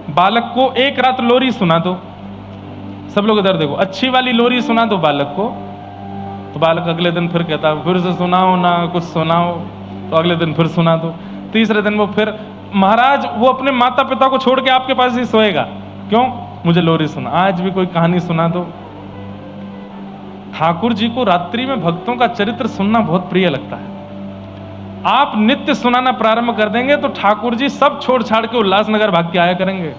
बालक को एक रात लोरी सुना दो, सब लोग इधर देखो, अच्छी वाली लोरी सुना दो बालक को, तो बालक अगले दिन फिर कहता है फिर से सुनाओ ना, कुछ सुनाओ, तो अगले दिन फिर सुना दो, तीसरे दिन वो फिर, महाराज वो अपने माता पिता को छोड़ के आपके पास ही सोएगा, क्यों, मुझे लोरी सुना, आज भी कोई कहानी सुना दो। ठाकुर जी को रात्रि में भक्तों का चरित्र सुनना बहुत प्रिय लगता है। आप नित्य सुनाना प्रारंभ कर देंगे तो ठाकुर जी सब छोड़ छाड़ के उल्लासनगर भाग के आया करेंगे,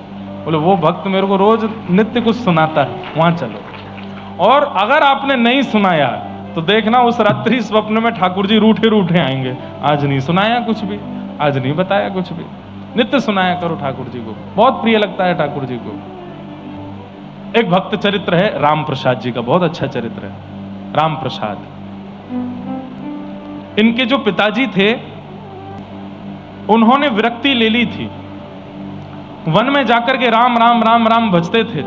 बोले वो भक्त मेरे को रोज नित्य कुछ सुनाता है, वहां चलो। और अगर आपने नहीं सुनाया तो देखना उस रात्रि स्वप्न में ठाकुर जी रूठे रूठे आएंगे, आज नहीं सुनाया कुछ भी, आज नहीं बताया कुछ भी। नित्य सुनाया करो ठाकुर जी को, बहुत प्रिय लगता है ठाकुर जी को। एक भक्त चरित्र है राम प्रसाद जी का, बहुत अच्छा चरित्र है राम प्रसाद। इनके जो पिताजी थे उन्होंने विरक्ति ले ली थी, वन में जाकर के राम राम राम राम भजते थे।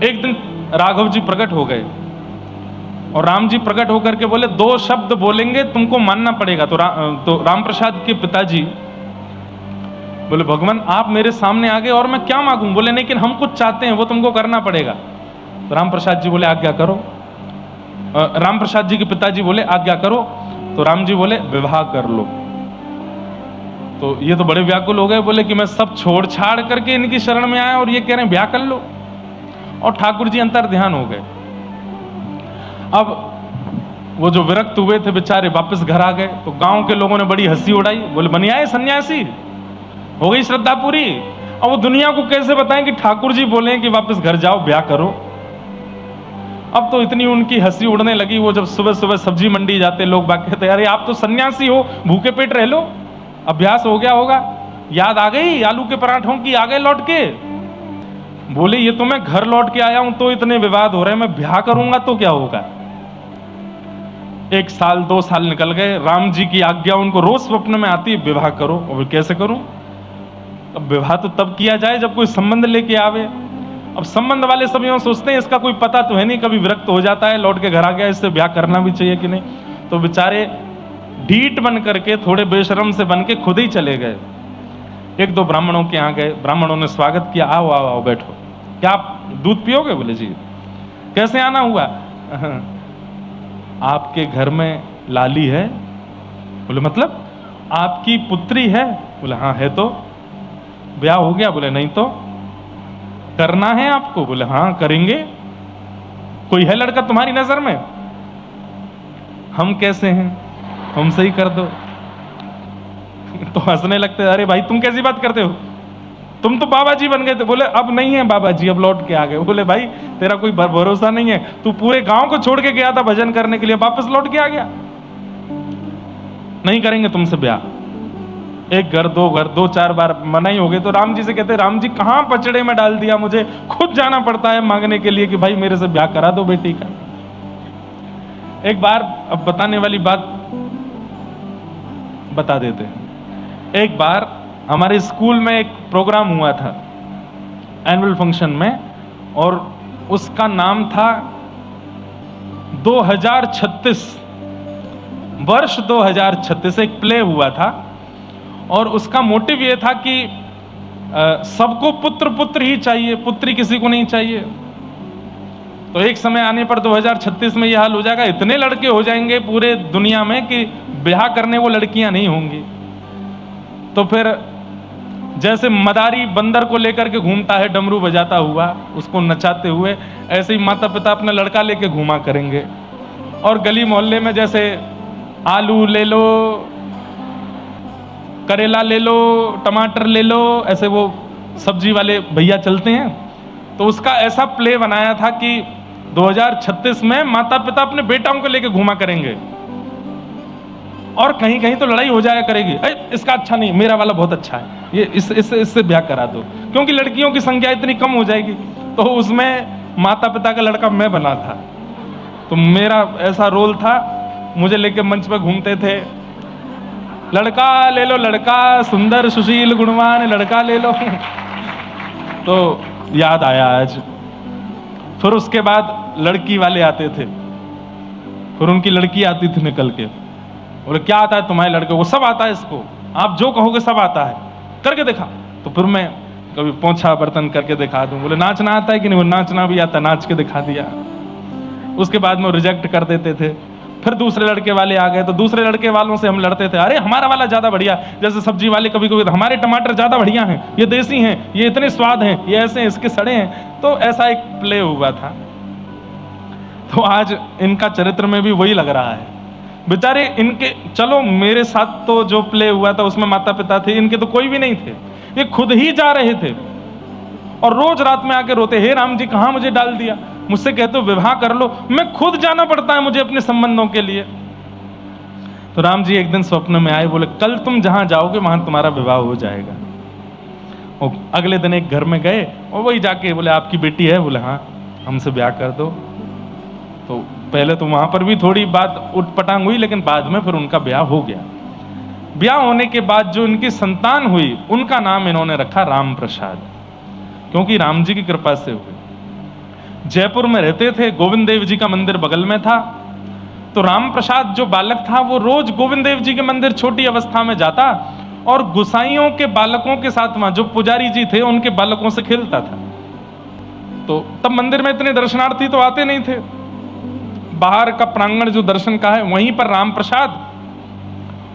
एक दिन राघव जी प्रकट हो गए और राम जी प्रकट होकर के बोले, दो शब्द बोलेंगे तुमको मानना पड़ेगा। तो राम प्रसाद के पिताजी बोले, भगवान आप मेरे सामने आ गए और मैं क्या मांगूं? बोले लेकिन हम कुछ चाहते हैं वो तुमको करना पड़ेगा। तो राम प्रसाद जी बोले आज्ञा करो। राम प्रसाद जी के पिताजी बोले आज्ञा करो। तो राम जी बोले विवाह कर लो। तो ये तो बड़े व्याकुल हो गए, बोले कि मैं सब छोड़ छाड़ करके इनकी शरण में आया और ये कह रहे हैं ब्याह कर लो। और ठाकुर जी अंतर ध्यान हो गए। अब वो जो विरक्त हुए थे बेचारे वापस घर आ गए, तो गांव के लोगों ने बड़ी हंसी उड़ाई, बोले बन आए सन्यासी, हो गई श्रद्धा पूरी। और वो दुनिया को कैसे बताएं कि ठाकुर जी बोले कि वापस घर जाओ ब्याह करो। अब तो इतनी उनकी हंसी उड़ने लगी, वो जब सुबह सुबह सब्जी मंडी जाते लोग बात कहते, अरे आप तो सन्यासी हो, भूखे पेट रह लो, अभ्यास हो गया होगा, याद आ गई आलू के पराठों की, आ गए लौट के। बोले ये तो मैं घर लौट के आया हूं तो इतने विवाद हो रहे हैं, मैं ब्याह करूंगा तो क्या होगा। 1 साल 2 साल निकल गए, राम जी की आज्ञा उनको रोज स्वप्न में आती, विवाह करो। और कैसे करूं? अब विवाह तो तब किया जाए जब कोई संबंध लेके आवे। अब संबंध वाले सब यूं सोचते हैं इसका कोई पता तो है नहीं, कभी विरक्त हो जाता है, लौट के घर आ गया, इससे ब्याह करना भी चाहिए कि नहीं। तो बेचारे ढीठ बन करके, थोड़े बेशरम से बन के खुद ही चले गए। 1-2 ब्राह्मणों के यहाँ गए, ब्राह्मणों ने स्वागत किया, आओ आओ आओ बैठो, क्या आप दूध पियोगे? बोले जी। कैसे आना हुआ? आपके घर में लाली है? बोले मतलब आपकी पुत्री है? बोले हाँ है। तो ब्याह हो गया? बोले नहीं। तो करना है आपको? बोले हाँ करेंगे। कोई है लड़का तुम्हारी नजर में? हम कैसे हैं, हमसे ही कर दो। तो हंसने लगते, अरे भाई तुम कैसी बात करते हो, तुम तो बाबा जी बन गए थे। बोले अब नहीं है बाबा जी, अब लौट के आ गए। बोले भाई तेरा कोई भरोसा नहीं है, तू पूरे गांव को छोड़ के गया था भजन करने के लिए, वापस लौट के आ गया। नहीं करेंगे तुमसे ब्याह। 1 घर 2 घर 2-4 बार मना ही हो गए। तो राम जी से कहते, राम जी कहां पचड़े में डाल दिया, मुझे खुद जाना पड़ता है मांगने के लिए कि भाई मेरे से ब्याह करा दो बेटी का। एक बार, अब बताने वाली बात बता देते हैं। एक बार हमारे स्कूल में एक प्रोग्राम हुआ था एनुअल फंक्शन में, और उसका नाम था 2036, वर्ष 2036। एक प्ले हुआ था और उसका मोटिव यह था कि सबको पुत्र पुत्र ही चाहिए, पुत्री किसी को नहीं चाहिए। तो एक समय आने पर 2036 में यह हाल हो जाएगा, इतने लड़के हो जाएंगे पूरे दुनिया में कि ब्याह करने वो लड़कियां नहीं होंगी। तो फिर जैसे मदारी बंदर को लेकर के घूमता है डमरू बजाता हुआ, उसको नचाते हुए, ऐसे ही माता पिता अपना लड़का लेके घूमा करेंगे। और गली मोहल्ले में जैसे आलू ले लो, करेला ले लो, टमाटर ले लो, ऐसे वो सब्जी वाले भैया चलते हैं। तो उसका ऐसा प्ले बनाया था कि 2036 में माता पिता अपने बेटाओं को लेके घूमा करेंगे और कहीं कहीं तो लड़ाई हो जाया करेगी, इसका अच्छा नहीं, मेरा वाला बहुत अच्छा है, ये इससे ब्याह करा दो, क्योंकि लड़कियों की संख्या इतनी कम हो जाएगी। तो उसमें माता पिता का लड़का मैं बना था, तो मेरा ऐसा रोल था, मुझे लेके मंच पर घूमते थे, लड़का ले लो, लड़का सुंदर सुशील गुणवान लड़का ले लो। तो याद आया आज। फिर उसके बाद लड़की वाले आते थे, फिर उनकी लड़की आती थी निकल के, बोले क्या आता है तुम्हारे लड़के को? सब आता है इसको, आप जो कहोगे सब आता है, करके दिखा। तो फिर मैं कभी पोंछा बर्तन करके दिखा दूं। बोले नाचना आता है कि नहीं? वो नाचना भी आता, नाच के दिखा दिया। उसके बाद में रिजेक्ट कर देते थे। फिर दूसरे लड़के वाले आ गए, तो दूसरे लड़के वालों से हम लड़ते थे, अरे हमारा वाला ज्यादा बढ़िया। जैसे सब्जी वाले कभी कभी हमारे टमाटर ज्यादा बढ़िया हैं, ये देसी हैं, ये इतने स्वाद हैं, ये ऐसे हैं, इसके सड़े हैं। तो ऐसा एक प्ले हुआ था। तो आज इनका चरित्र में भी वही लग रहा है। बेचारे इनके, चलो मेरे साथ तो जो प्ले हुआ था उसमें माता पिता थे, इनके तो कोई भी नहीं थे, ये खुद ही जा रहे थे और रोज रात में आके रोते, हे राम जी कहां मुझे डाल दिया, मुझसे कहते हो विवाह कर लो, मैं खुद जाना पड़ता है मुझे अपने संबंधों के लिए। तो राम जी एक दिन स्वप्न में आए, बोले कल तुम जहां जाओगे वहां तुम्हारा विवाह हो जाएगा। और अगले दिन एक घर में गए और वही जाके बोले आपकी बेटी है? बोले हाँ, हमसे ब्याह कर दो। तो पहले तो वहां पर भी थोड़ी बात उटपटांग हुई, लेकिन बाद में फिर उनका ब्याह हो गया। ब्याह होने के बाद जो इनकी संतान हुई उनका नाम इन्होंने रखा राम प्रसाद, क्योंकि राम जी की कृपा से हुई। जयपुर में रहते थे, गोविंद देव जी का मंदिर बगल में था। तो राम प्रसाद जो बालक था वो रोज गोविंद देव जी के मंदिर छोटी अवस्था में जाता और गुसाइयों के बालकों के साथ वहां जो पुजारी जी थे उनके बालकों से खेलता था। तो तब मंदिर में इतने दर्शनार्थी तो आते नहीं थे, बाहर का प्रांगण जो दर्शन का है वहीं पर राम प्रसाद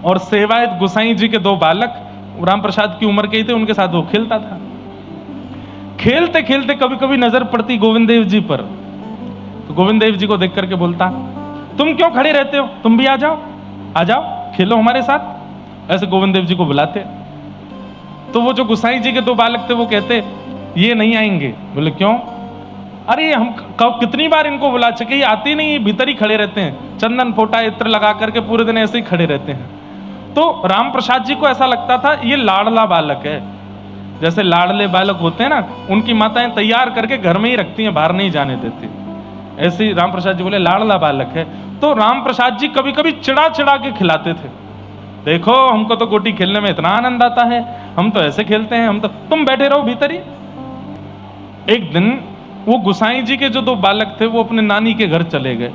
और सेवायत गुसाई जी के दो बालक, राम प्रसाद की उम्र के ही थे, उनके साथ वो खेलता था। खेलते खेलते कभी कभी नजर पड़ती गोविंद देव जी पर, तो गोविंद देव जी को देख करके बोलता तुम क्यों खड़े रहते हो, तुम भी आ जाओ, आ जाओ खेलो हमारे साथ। ऐसे गोविंद देव जी को बुलाते। तो वो जो गुसाई जी के दो बालक थे वो कहते ये नहीं आएंगे। बोले क्यों? अरे हम कितनी बार इनको बुला चुके, ये आते नहीं, भीतर ही खड़े रहते हैं, चंदन फोटा इत्र लगा करके पूरे दिन ऐसे ही खड़े रहते हैं। तो राम प्रसाद जी को ऐसा लगता था ये लाडला बालक है, जैसे लाडले बालक होते हैं ना, उनकी माताएं तैयार करके घर में ही रखती हैं, बाहर नहीं जाने देती। ऐसे ही राम प्रसाद जी बोले लाडला बालक है। तो राम प्रसाद जी कभी कभी चिढ़ा चिढ़ा के खिलाते थे, देखो हमको तो गोटी खेलने में इतना आनंद आता है, हम तो ऐसे खेलते हैं, हम तो, तुम बैठे रहो भीतर ही। एक दिन वो गुसाई जी के जो दो बालक थे वो अपने नानी के घर चले गए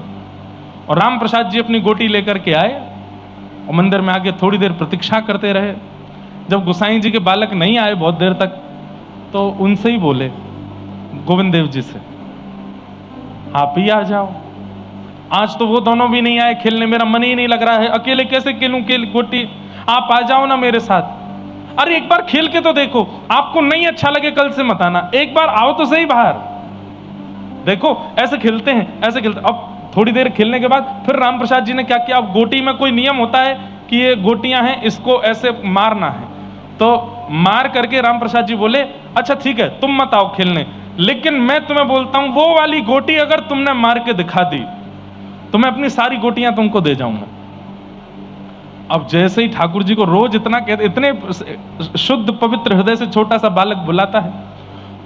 और राम प्रसाद जी अपनी गोटी लेकर के आए और मंदिर में आके थोड़ी देर प्रतीक्षा करते रहे। जब गुसाई जी के बालक नहीं आए बहुत देर तक, तो उनसे ही बोले गोविंद देव जी से, आप ही आ जाओ, आज तो वो दोनों भी नहीं आए खेलने, मेरा मन ही नहीं लग रहा है, अकेले कैसे खेलूं गोटी, आप आ जाओ ना मेरे साथ। अरे एक बार खेल के तो देखो, आपको नहीं अच्छा लगे कल से मत आना, एक बार आओ तो सही बाहर, देखो ऐसे खेलते हैं, ऐसे खेलते। अब थोड़ी देर खेलने के बाद फिर राम प्रसाद जी ने क्या किया, अब गोटी में कोई नियम होता है कि ये गोटियां हैं, इसको ऐसे मारना है। तो मार करके राम प्रसाद जी बोले अच्छा ठीक है तुम मत आओ खेलने, लेकिन मैं तुम्हें बोलता हूं वो वाली गोटी अगर तुमने मार के दिखा दी तो मैं अपनी सारी गोटियां तुमको दे जाऊंगा। अब जैसे ही ठाकुर जी को रोज इतना कहते, इतने शुद्ध पवित्र हृदय से छोटा सा बालक बुलाता है।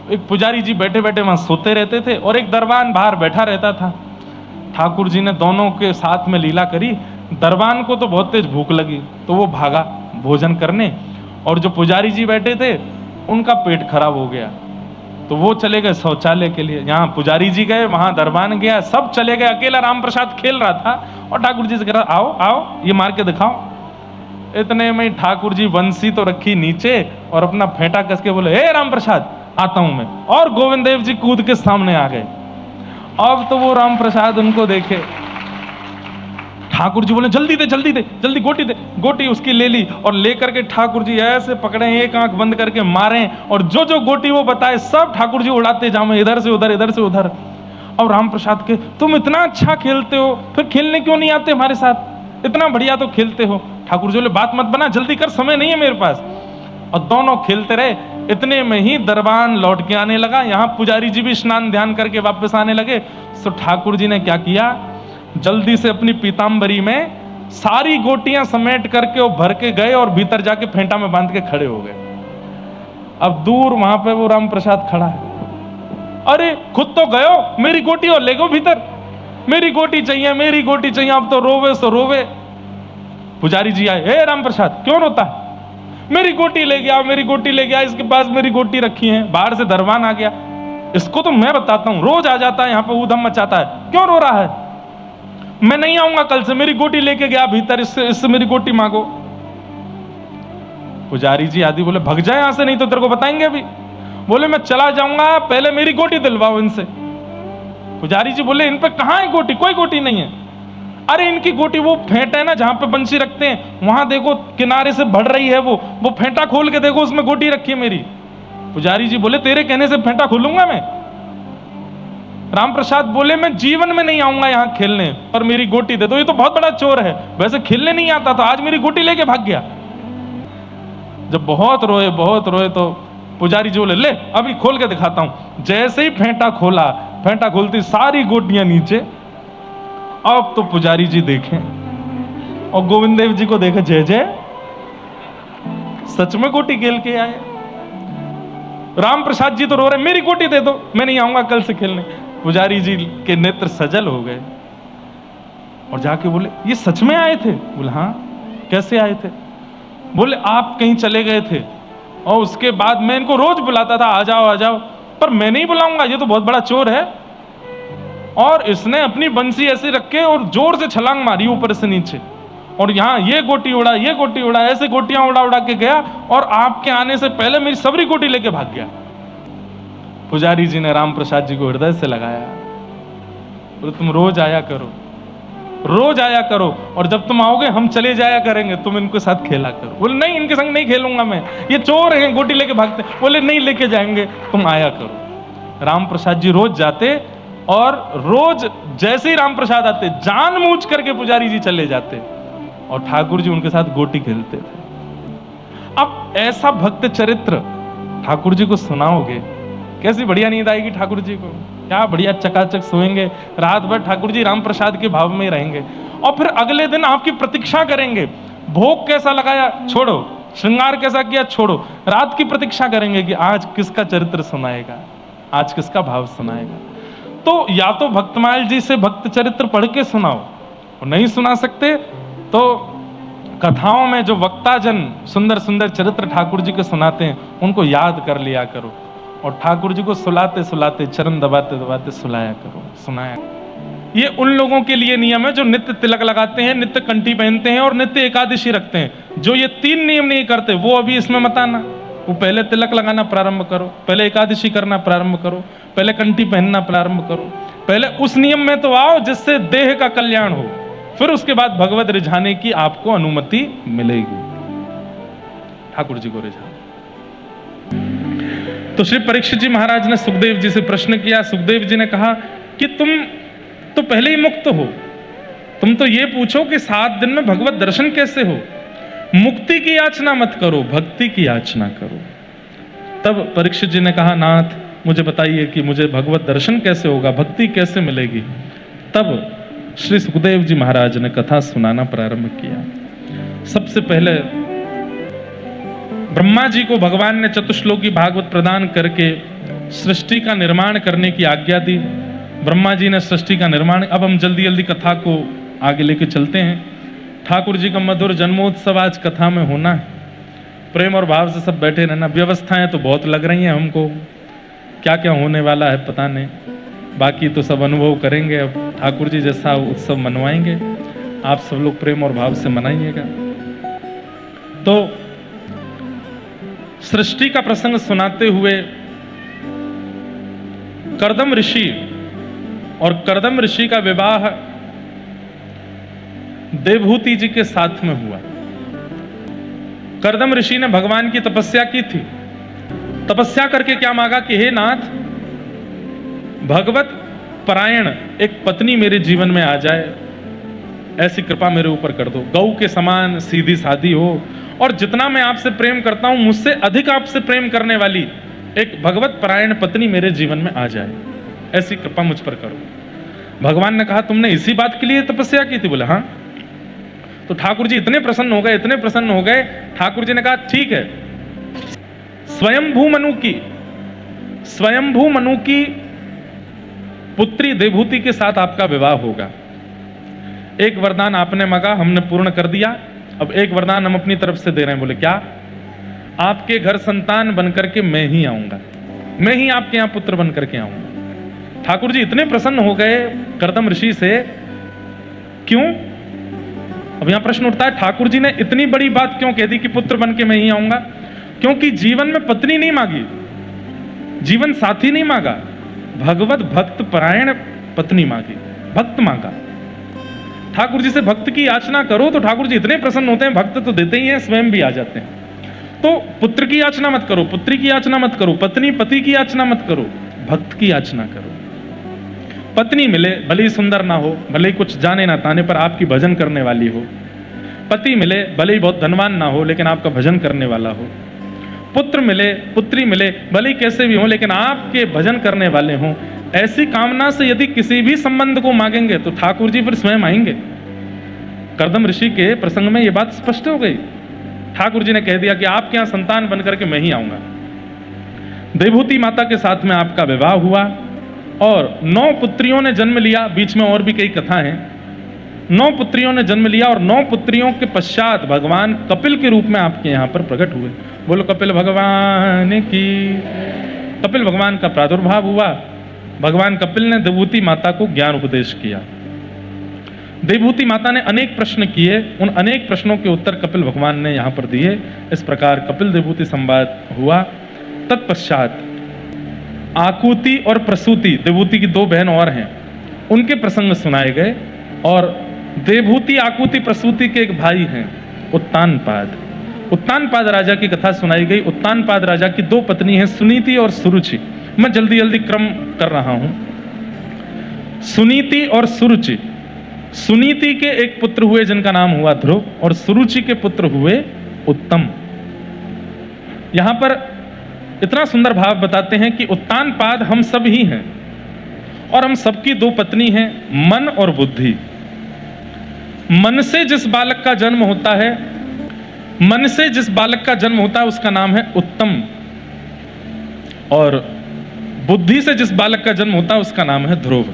एक पुजारी जी बैठे बैठे वहां सोते रहते थे और एक दरबान बाहर बैठा रहता था। ठाकुर जी ने दोनों के साथ में लीला करी। दरबान को तो बहुत तेज भूख लगी तो वो भागा भोजन करने, और जो पुजारी जी बैठे थे उनका पेट खराब हो गया तो वो चले गए शौचालय के लिए। यहाँ पुजारी जी गए, वहां दरबान गया, सब चले गए, अकेला राम प्रसाद खेल रहा था और ठाकुर जी से कह रहा आओ आओ ये मार के दिखाओ। इतने में ठाकुर जी बंसी तो रखी नीचे और अपना फेंटा कस के बोले हे राम प्रसाद आता हूं मैं, और गोविंद देव जी कूद के सामने आ गए। अब तो वो राम प्रसाद उनको देखे, ठाकुर जी बोले जल्दी दे जल्दी दे, जल्दी गोटी दे। गोटी उसकी ले ली और लेकर के ठाकुर जी ऐसे पकड़े, एक आंख बंद करके मारे, और जो जो गोटी वो बताए सब ठाकुर जी उड़ाते जामे, इधर से उधर इधर से उधर। और राम प्रसाद के, तुम इतना अच्छा खेलते हो, फिर खेलने क्यों नहीं आते हमारे साथ, इतना बढ़िया तो खेलते हो। ठाकुर जी बोले बात मत बना, जल्दी कर, समय नहीं है मेरे पास। और दोनों खेलते रहे। इतने में ही दरबान लौट के आने लगा, यहाँ पुजारी जी भी स्नान ध्यान करके वापस आने लगे। तो ठाकुर जी ने क्या किया, जल्दी से अपनी पीताम्बरी में सारी गोटियां समेट करके वो भर के गए और भीतर जाके फेंटा में बांध के खड़े हो गए। अब दूर वहां पे वो राम प्रसाद खड़ा है, अरे खुद तो गयो, मेरी गोटी और ले गो भीतर, मेरी गोटी चाहिए, मेरी गोटी चाहिए। अब तो रोवे सो रोवे। पुजारी जी आए, हे राम प्रसाद क्यों रोता है, मेरी गोटी ले गया, मेरी गोटी ले गया, इसके पास मेरी गोटी रखी है। बाहर से दरबान आ गया, इसको तो मैं बताता हूं, रोज आ जाता है यहाँ पे ऊधम मचाता है, क्यों रो रहा है, मैं नहीं आऊंगा कल से, मेरी गोटी लेके गया भीतर, इससे मेरी गोटी मांगो। पुजारी जी आदि बोले भग जाए यहां से, नहीं तो तेरे को बताएंगे अभी। बोले मैं चला जाऊंगा, पहले मेरी गोटी दिलवाओ इनसे। पुजारी जी बोले इन पे कहां है गोटी, कोई गोटी नहीं है। अरे इनकी गोटी वो फेंट है ना जहां पे बंसी रखते हैं, वहां देखो किनारे से बढ़ रही है, वो फेंटा खोल के देखो, उसमें गोटी रखी है मेरी। पुजारी जी बोले तेरे कहने से फेंटा खोलूंगा मैं। राम प्रसाद बोले मैं जीवन में नहीं आऊंगा यहां खेलने, पर मेरी गोटी दे दो। ये तो बहुत बड़ा चोर है, वैसे खेलने नहीं आता था, आज मेरी गोटी लेके भाग गया। जब बहुत रोए तो पुजारी जी बोले ले अभी खोल के दिखाता हूं। जैसे ही फेंटा खोला, फेंटा खोलती सारी गोटियां नीचे। अब तो पुजारी जी देखें और गोविंद देव जी को देखे, जय जय, सच में गोटी खेल के आए। राम प्रसाद जी तो रो रहे, मेरी गोटी दे दो, मैं नहीं आऊंगा कल से खेलने। पुजारी जी के नेत्र सजल हो गए और जाके बोले ये सच में आए थे। बोले हाँ, कैसे आए थे। बोले आप कहीं चले गए थे और उसके बाद मैं इनको रोज बुलाता था आ जाओ आ जाओ, पर मैं नहीं बुलाऊंगा, ये तो बहुत बड़ा चोर है। और इसने अपनी बंसी ऐसे रखे और जोर से छलांग मारी ऊपर से नीचे, और यहाँ ये गोटी उड़ा, ये गोटी उड़ा, ऐसे गोटियां उड़ा उड़ा के गया और आपके आने से पहले मेरी सबरी गोटी लेके भाग गया। पुजारी जी ने राम प्रसाद जी को हृदय से लगाया, बोले तुम रोज आया करो, रोज आया करो, और जब तुम आओगे हम चले जाया करेंगे, तुम इनके साथ खेला करो। बोले नहीं, इनके संग नहीं खेलूंगा मैं, ये चोर हैं, गोटी लेके भागते। बोले नहीं, लेके जाएंगे, तुम आया करो। राम प्रसाद जी रोज जाते और रोज जैसे ही राम प्रसाद आते जानबूझ करके पुजारी जी चले जाते और ठाकुर जी उनके साथ गोटी खेलते थे। अब ऐसा भक्त चरित्र ठाकुर जी को सुनाओगे, कैसी बढ़िया नींद आएगी ठाकुर जी को, क्या बढ़िया चकाचक सोएंगे, रात भर ठाकुर जी राम प्रसाद के भाव में रहेंगे। और फिर अगले दिन आपकी प्रतीक्षा करेंगे, भोग कैसा लगाया छोड़ो, श्रृंगार कैसा किया छोड़ो, रात की प्रतीक्षा करेंगे कि आज किसका चरित्र सुनाएगा, आज किसका भाव सुनाएगा। तो या तो भक्तमाल जी से भक्त चरित्र पढ़ के सुनाओ, और नहीं सुना सकते तो कथाओं में जो वक्ताजन सुंदर सुंदर चरित्र ठाकुर जी के सुनाते हैं उनको याद कर लिया करो, और ठाकुर जी को सुलाते सुलाते चरण दबाते दबाते सुलाया करो, सुनाया। ये उन लोगों के लिए नियम है जो नित्य तिलक लगाते हैं, नित्य कंठी पहनते हैं और नित्य एकादशी रखते हैं। जो ये 3 नियम नहीं करते वो अभी इसमें मत आना। वो पहले तिलक लगाना प्रारंभ करो, पहले एकादशी करना प्रारंभ करो, पहले कंठी पहनना प्रारंभ करो, पहले उस नियम में तो आओ जिससे देह का कल्याण हो, फिर उसके बाद भगवत रिझाने की आपको अनुमति मिलेगी। ठाकुर जी को रिझा। तो श्री परीक्षित जी महाराज ने सुखदेव जी से प्रश्न किया। सुखदेव जी ने कहा कि तुम तो पहले ही मुक्त हो, तुम तो ये पूछो कि 7 दिन में भगवत दर्शन कैसे हो। मुक्ति की याचना मत करो, भक्ति की याचना करो। तब परीक्षित जी ने कहा नाथ मुझे बताइए कि मुझे भगवत दर्शन कैसे होगा, भक्ति कैसे मिलेगी। तब श्री सुखदेव जी महाराज ने कथा सुनाना प्रारंभ किया। सबसे पहले ब्रह्मा जी को भगवान ने चतुश्लोकी भागवत प्रदान करके सृष्टि का निर्माण करने की आज्ञा दी। ब्रह्मा जी ने सृष्टि का निर्माण, अब हम जल्दी जल्दी कथा को आगे लेके चलते हैं। ठाकुर जी का मधुर जन्मोत्सव आज कथा में होना है, प्रेम और भाव से सब बैठे रहना। व्यवस्थाएं तो बहुत लग रही हैं हमको, क्या क्या होने वाला है पता नहीं, बाकी तो सब अनुभव करेंगे। अब ठाकुर जी जैसा उत्सव मनवाएंगे, आप सब लोग प्रेम और भाव से मनाइएगा। तो सृष्टि का प्रसंग सुनाते हुए कर्दम ऋषि और कर्दम ऋषि का विवाह देवहूति जी के साथ में हुआ। कर्दम ऋषि ने भगवान की तपस्या की थी। तपस्या करके क्या मांगा कि हे नाथ, भगवत परायण एक पत्नी मेरे जीवन में आ जाए, ऐसी कृपा मेरे ऊपर कर दो। गौ के समान सीधी सादी हो और जितना मैं आपसे प्रेम करता हूं मुझसे अधिक आपसे प्रेम करने वाली एक भगवत परायण पत्नी मेरे जीवन में आ जाए, ऐसी कृपा मुझ पर करो। भगवान ने कहा तुमने इसी बात के लिए तपस्या की थी? बोले हाँ। तो ठाकुर जी इतने प्रसन्न हो गए, इतने प्रसन्न हो गए, ठाकुर जी ने कहा ठीक है, स्वयंभू मनु की पुत्री देवहूति के साथ आपका विवाह होगा। एक वरदान आपने मांगा, हमने पूर्ण कर दिया, अब एक वरदान हम अपनी तरफ से दे रहे हैं। बोले क्या? आपके घर संतान बनकर के मैं ही आऊंगा, मैं ही आपके यहां पुत्र बनकर के आऊंगा। ठाकुर जी इतने प्रसन्न हो गए कर्दम ऋषि से। क्यों? अब यहां प्रश्न उठता है, ठाकुर जी ने इतनी बड़ी बात क्यों कह दी कि पुत्र बन के मैं ही आऊंगा? क्योंकि जीवन में पत्नी नहीं मांगी, जीवन साथी नहीं मांगा, भगवत भक्त परायण पत्नी मांगी, भक्त मांगा। ठाकुर जी से भक्त की याचना करो तो ठाकुर जी इतने प्रसन्न होते हैं, भक्त तो देते ही हैं, स्वयं भी आ जाते हैं। तो पुत्र की याचना मत करो, पुत्री की याचना मत करो, पत्नी पति की याचना मत करो, भक्त की याचना करो। पत्नी मिले, भले ही सुंदर ना हो, भले ही कुछ जाने ना ताने पर आपकी भजन करने वाली हो। पति मिले, भले ही बहुत धनवान ना हो लेकिन आपका भजन करने वाला हो। पुत्र मिले, पुत्री मिले, भले ही कैसे भी हो लेकिन आपके भजन करने वाले हों। ऐसी कामना से यदि किसी भी संबंध को मांगेंगे तो ठाकुर जी फिर स्वयं आएंगे। कर्दम ऋषि के प्रसंग में यह बात स्पष्ट हो गई। ठाकुर जी ने कह दिया कि आपके यहां संतान बनकर के मैं ही आऊंगा। देवहूति माता के साथ में आपका विवाह हुआ और 9 पुत्रियों ने जन्म लिया। बीच में और भी कई कथा हैं। 9 पुत्रियों ने जन्म लिया और 9 पुत्रियों के पश्चात भगवान कपिल के रूप में आपके यहां पर प्रकट हुए। बोलो कपिल भगवान की। कपिल भगवान का प्रादुर्भाव हुआ। भगवान कपिल ने देवहूति माता को ज्ञान उपदेश किया। देवहूति माता ने अनेक प्रश्न किए, उन अनेक प्रश्नों के उत्तर कपिल भगवान ने यहां पर दिए। इस प्रकार कपिल देवहूति संवाद हुआ। तत्पश्चात आकुति और प्रसूति, देवहूति की 2 बहन और हैं, उनके प्रसंग सुनाए गए। और देवहूति आकुति प्रसूति के एक भाई हैं उत्तानपाद। उत्तानपाद राजा की कथा सुनाई गई। उत्तानपाद राजा की 2 पत्नी हैं, सुनीति और सुरुचि। मैं जल्दी जल्दी क्रम कर रहा हूं। सुनीति और सुरुचि। सुनीति के एक पुत्र हुए जिनका नाम हुआ ध्रुव और सुरुचि के पुत्र हुए उत्तम। यहां पर इतना सुंदर भाव बताते हैं कि उत्तानपाद हम सब ही हैं और हम सबकी 2 पत्नी हैं, मन और बुद्धि। मन से जिस बालक का जन्म होता है, मन से जिस बालक का जन्म होता है उसका नाम है उत्तम, और बुद्धि से जिस बालक का जन्म होता है उसका नाम है ध्रुव।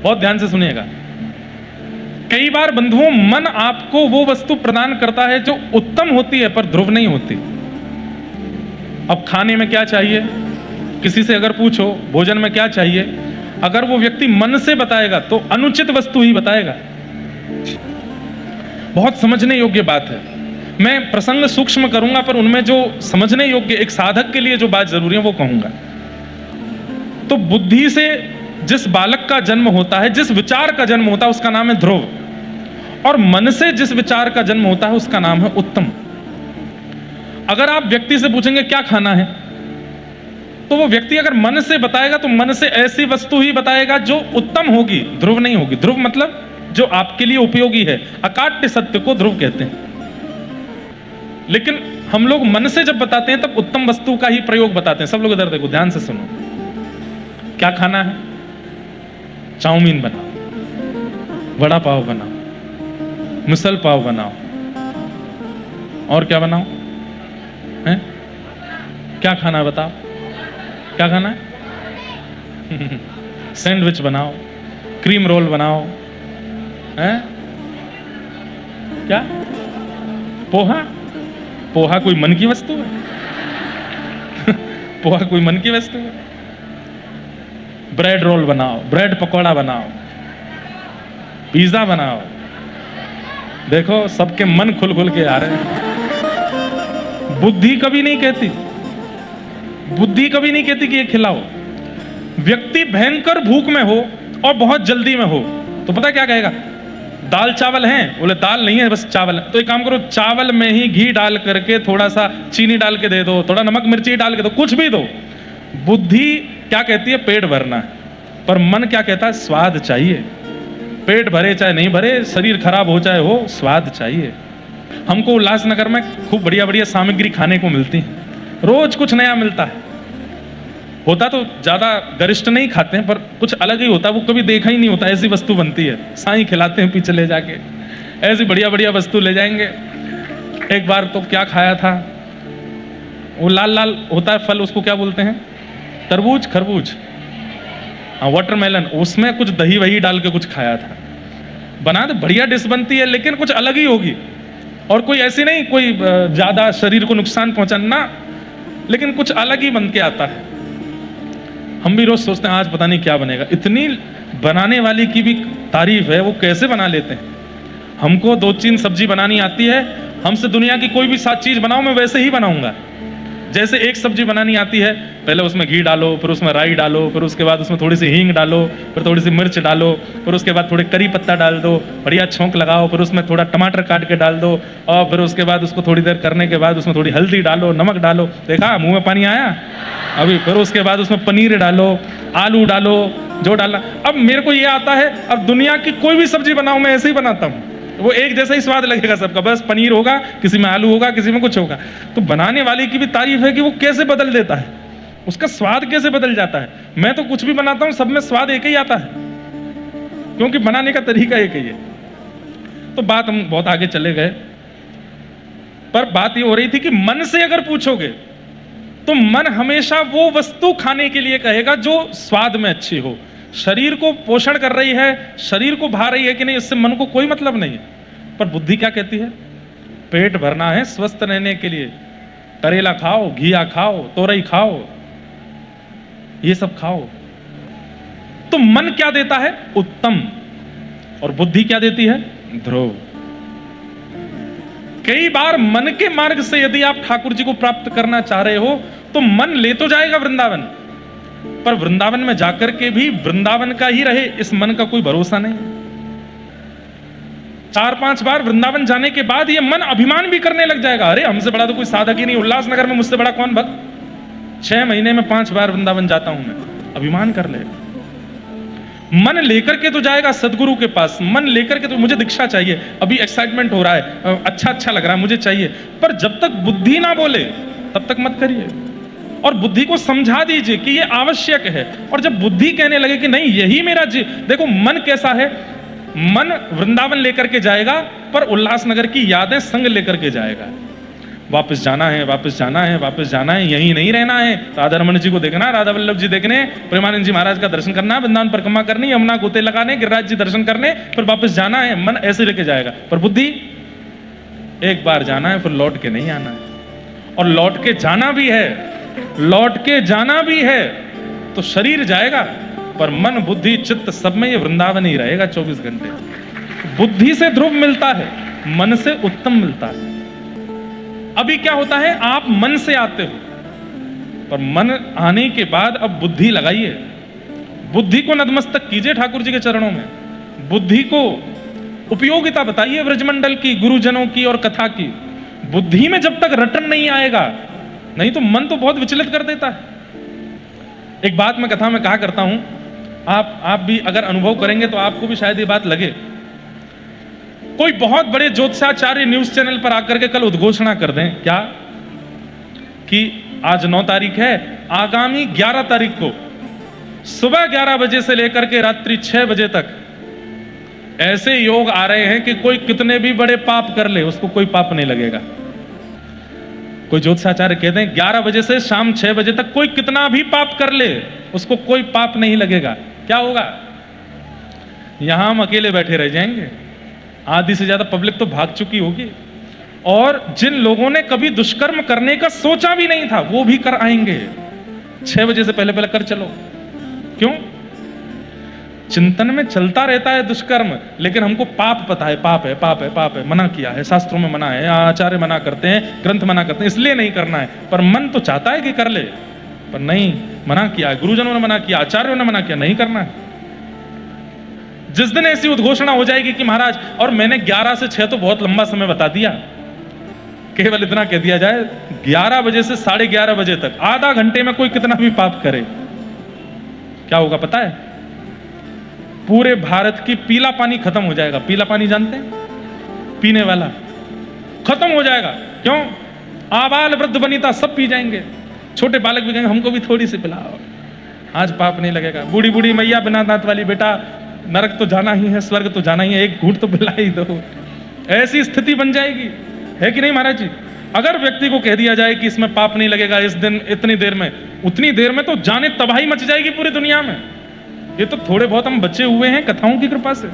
बहुत ध्यान से सुनिएगा। कई बार बंधुओं, मन आपको वो वस्तु प्रदान करता है जो उत्तम होती है पर ध्रुव नहीं होती। अब खाने में क्या चाहिए, किसी से अगर पूछो भोजन में क्या चाहिए, अगर वो व्यक्ति मन से बताएगा तो अनुचित वस्तु ही बताएगा। बहुत समझने योग्य बात है। मैं प्रसंग सूक्ष्म करूंगा पर उनमें जो समझने योग्य, एक साधक के लिए जो बात जरूरी है वो कहूंगा। तो बुद्धि से जिस बालक का जन्म होता है, जिस विचार का जन्म होता है उसका नाम है ध्रुव, और मन से जिस विचार का जन्म होता है उसका नाम है उत्तम। अगर आप व्यक्ति से पूछेंगे क्या खाना है, तो वो व्यक्ति अगर मन से बताएगा तो मन से ऐसी वस्तु ही बताएगा जो उत्तम होगी, ध्रुव नहीं होगी। ध्रुव मतलब जो आपके लिए उपयोगी है। अकाट्य सत्य को ध्रुव कहते हैं। लेकिन हम लोग मन से जब बताते हैं तब उत्तम वस्तु का ही प्रयोग बताते हैं। सब लोग इधर देखो, ध्यान से सुनो। क्या खाना है? चाउमीन बनाओ, वड़ा पाव बनाओ, मिसल पाव बनाओ, और क्या बनाओ है? क्या खाना है बताओ? क्या खाना है? सैंडविच बनाओ, क्रीम रोल बनाओ, हैं? क्या? पोहा? पोहा कोई मन की वस्तु है? पोहा कोई मन की वस्तु है? ब्रेड रोल बनाओ, ब्रेड पकौड़ा बनाओ, पिज्जा बनाओ। देखो सबके मन खुल खुल के आ रहे हैं। बुद्धि कभी नहीं कहती, बुद्धि कभी नहीं कहती कि ये खिलाओ। व्यक्ति भयंकर भूख में हो और बहुत जल्दी में हो तो पता क्या कहेगा, दाल चावल हैं? बोले दाल नहीं है, बस चावल है। तो एक काम करो, चावल में ही घी डाल करके थोड़ा सा चीनी डाल के दे दो, थोड़ा नमक मिर्ची डाल के दो, कुछ भी दो। बुद्धि क्या कहती है? पेट भरना है। पर मन क्या कहता है? स्वाद चाहिए। पेट भरे चाहे नहीं भरे, शरीर खराब हो चाहे हो, स्वाद चाहिए। हमको उल्लासनगर में खूब बढ़िया बढ़िया सामग्री खाने को मिलती है, रोज कुछ नया मिलता है। होता तो ज्यादा गरिष्ठ नहीं खाते हैं, पर कुछ अलग ही होता है, वो कभी देखा ही नहीं होता। ऐसी वस्तु बनती है, साईं खिलाते हैं पीछे ले जाके, ऐसी बढ़िया बढ़िया वस्तु ले जाएंगे। एक बार तो क्या खाया था, वो लाल लाल होता है फल, उसको क्या बोलते हैं? तरबूज, खरबूज, हाँ वाटरमेलन। उसमें कुछ दही वही डाल के कुछ खाया था। बना तो बढ़िया डिश बनती है, लेकिन कुछ अलग ही होगी। और कोई ऐसी नहीं कोई ज्यादा शरीर को नुकसान पहुंचाना, लेकिन कुछ अलग ही बन के आता है। हम भी रोज सोचते हैं आज पता नहीं क्या बनेगा। इतनी बनाने वाली की भी तारीफ है, वो कैसे बना लेते हैं। हमको 2-3 सब्जी बनानी आती है, हमसे दुनिया की कोई भी चीज बनाओ मैं वैसे ही बनाऊंगा। जैसे एक सब्जी बनानी आती है, पहले उसमें घी डालो, फिर उसमें राई डालो, फिर उसके बाद उसमें थोड़ी सी हींग डालो, फिर थोड़ी सी मिर्च डालो, फिर उसके बाद थोड़ी करी पत्ता डाल दो, बढ़िया छौंक लगाओ, फिर उसमें थोड़ा टमाटर काट के डाल दो, और फिर उसके बाद उसको थोड़ी देर करने के बाद उसमें थोड़ी हल्दी डालो, नमक डालो। देखा मुंह में पानी आया अभी। फिर उसके बाद उसमें पनीर डालो, आलू डालो, जो डालना। अब मेरे को ये आता है, अब दुनिया की कोई भी सब्जी बनाऊं मैं ऐसे ही बनाता हूं, वो एक जैसा ही स्वाद लगेगा सबका। बस पनीर होगा, किसी में आलू होगा, किसी में कुछ होगा। तो बनाने वाले की भी तारीफ है कि वो कैसे बदल देता है, उसका स्वाद कैसे बदल जाता है। मैं तो कुछ भी बनाता हूं, सब में स्वाद एक ही आता है, क्योंकि बनाने का तरीका एक ही है। तो बात हम बहुत आगे चले गए, पर बात ये हो रही थी कि मन से अगर पूछोगे तो मन हमेशा वो वस्तु खाने के लिए कहेगा जो स्वाद में अच्छी हो। शरीर को पोषण कर रही है, शरीर को भा रही है कि नहीं, इससे मन को कोई मतलब नहीं है। पर बुद्धि क्या कहती है? पेट भरना है, स्वस्थ रहने के लिए करेला खाओ, घिया खाओ, तोरई खाओ, ये सब खाओ। तो मन क्या देता है? उत्तम। और बुद्धि क्या देती है? ध्रुव। कई बार मन के मार्ग से यदि आप ठाकुर जी को प्राप्त करना चाह रहे हो तो मन ले तो जाएगा वृंदावन, पर वृंदावन में जाकर के भी वृंदावन का ही रहे, इस मन का कोई भरोसा नहीं। 4-5 बार वृंदावन जाने के बाद ये मन अभिमान भी करने लग जाएगा, अरे हमसे बड़ा तो कोई साधक ही नहीं, उल्लासनगर में मुझसे बड़ा कौन भक्त। 6 महीने में 5 बार वृंदावन जाता हूं मैं, अभिमान कर ले। मन लेकर के तो जाएगा सदगुरु के पास, मन लेकर के तो मुझे दीक्षा चाहिए, अभी एक्साइटमेंट हो रहा है, अच्छा लग रहा है, मुझे चाहिए। पर जब तक बुद्धि ना बोले तब तक मत करिए। और बुद्धि को समझा दीजिए कि ये आवश्यक है। और जब बुद्धि कहने लगे कि नहीं यही मेरा देखो मन कैसा है, मन वृंदावन लेकर के जाएगा पर उल्लासनगर की यादें संग लेकर के जाएगा। वापस जाना है, वापस जाना है, वापस जाना है, यहीं नहीं रहना है। राधा रमन जी को देखना, राधा वल्लभ जी देखने, प्रेमानंद जी महाराज का दर्शन करना, वृंदावन परिक्रमा करनी, यमुना गोते लगाने, गिरिराज जी दर्शन करने, फिर वापस जाना है। मन ऐसे लेके जाएगा। पर बुद्धि एक बार जाना है, फिर लौट के नहीं आना है। और लौट के जाना भी है, लौट के जाना भी है तो शरीर जाएगा, पर मन बुद्धि चित्त सब में ये वृंदावन ही रहेगा 24 घंटे। बुद्धि से ध्रुव मिलता है, मन से उत्तम मिलता है। अभी क्या होता है, आप मन से आते हो, पर मन आने के बाद अब बुद्धि लगाइए, बुद्धि को नतमस्तक कीजिए ठाकुर जी के चरणों में। बुद्धि को उपयोगिता बताइए ब्रजमंडल की, गुरुजनों की और कथा की। बुद्धि में जब तक रटन नहीं आएगा, नहीं तो मन तो बहुत विचलित कर देता है। एक बात मैं कथा में कहा करता हूं, आप भी अगर अनुभव करेंगे तो आपको भी शायद ये बात लगे। कोई बहुत बड़े ज्योतिषाचार्य न्यूज चैनल पर आकर के कल उद्घोषणा कर दें क्या कि आज 9 तारीख है, आगामी 11 तारीख को सुबह 11 बजे से लेकर के रात्रि 6 बजे तक ऐसे योग आ रहे हैं कि कोई कितने भी बड़े पाप कर ले उसको कोई पाप नहीं लगेगा। कोई ज्योतिषाचार्य कहते हैं 11 बजे से शाम 6 बजे तक कोई कितना भी पाप कर ले उसको कोई पाप नहीं लगेगा। क्या होगा? यहां हम अकेले बैठे रह जाएंगे, आधी से ज्यादा पब्लिक तो भाग चुकी होगी, और जिन लोगों ने कभी दुष्कर्म करने का सोचा भी नहीं था वो भी कर आएंगे। 6 बजे से पहले कर चलो। क्यों? चिंतन में चलता रहता है दुष्कर्म, लेकिन हमको पाप पता है, पाप है, पाप है, पाप है, मना किया है, शास्त्रों में मना है, आचार्य मना करते हैं, ग्रंथ मना करते हैं, इसलिए नहीं करना है। पर मन तो चाहता है कि कर ले, पर नहीं, मना किया, गुरुजनों ने मना किया, आचार्यों ने मना किया, नहीं करना है। जिस दिन ऐसी उद्घोषणा हो जाएगी कि महाराज, और मैंने 11 से 6 तो बहुत लंबा समय बता दिया, केवल इतना कह दिया जाए 11 बजे से 11:30 बजे तक आधा घंटे में कोई कितना भी पाप करे, क्या होगा पता है? पूरे भारत की पीला पानी खत्म हो जाएगा। पीला पानी जानते हैं? पीने वाला खत्म हो जाएगा। क्यों? आबाल वृद्ध वनिता सब पी जाएंगे, छोटे बालक भी कहेंगे हमको भी थोड़ी सी पिलाओ, आज पाप नहीं लगेगा। बूढ़ी बूढ़ी मैया बिना दांत वाली, बेटा नरक तो जाना ही है, स्वर्ग तो जाना ही है, एक घूंट तो पिला ही दो। ऐसी स्थिति बन जाएगी, है कि नहीं महाराज जी? अगर व्यक्ति को कह दिया जाए कि इसमें पाप नहीं लगेगा इस दिन इतनी देर में, उतनी देर में तो जाने तबाही मच जाएगी पूरी दुनिया में। ये तो थोड़े बहुत हम बचे हुए हैं कथाओं की कृपा से।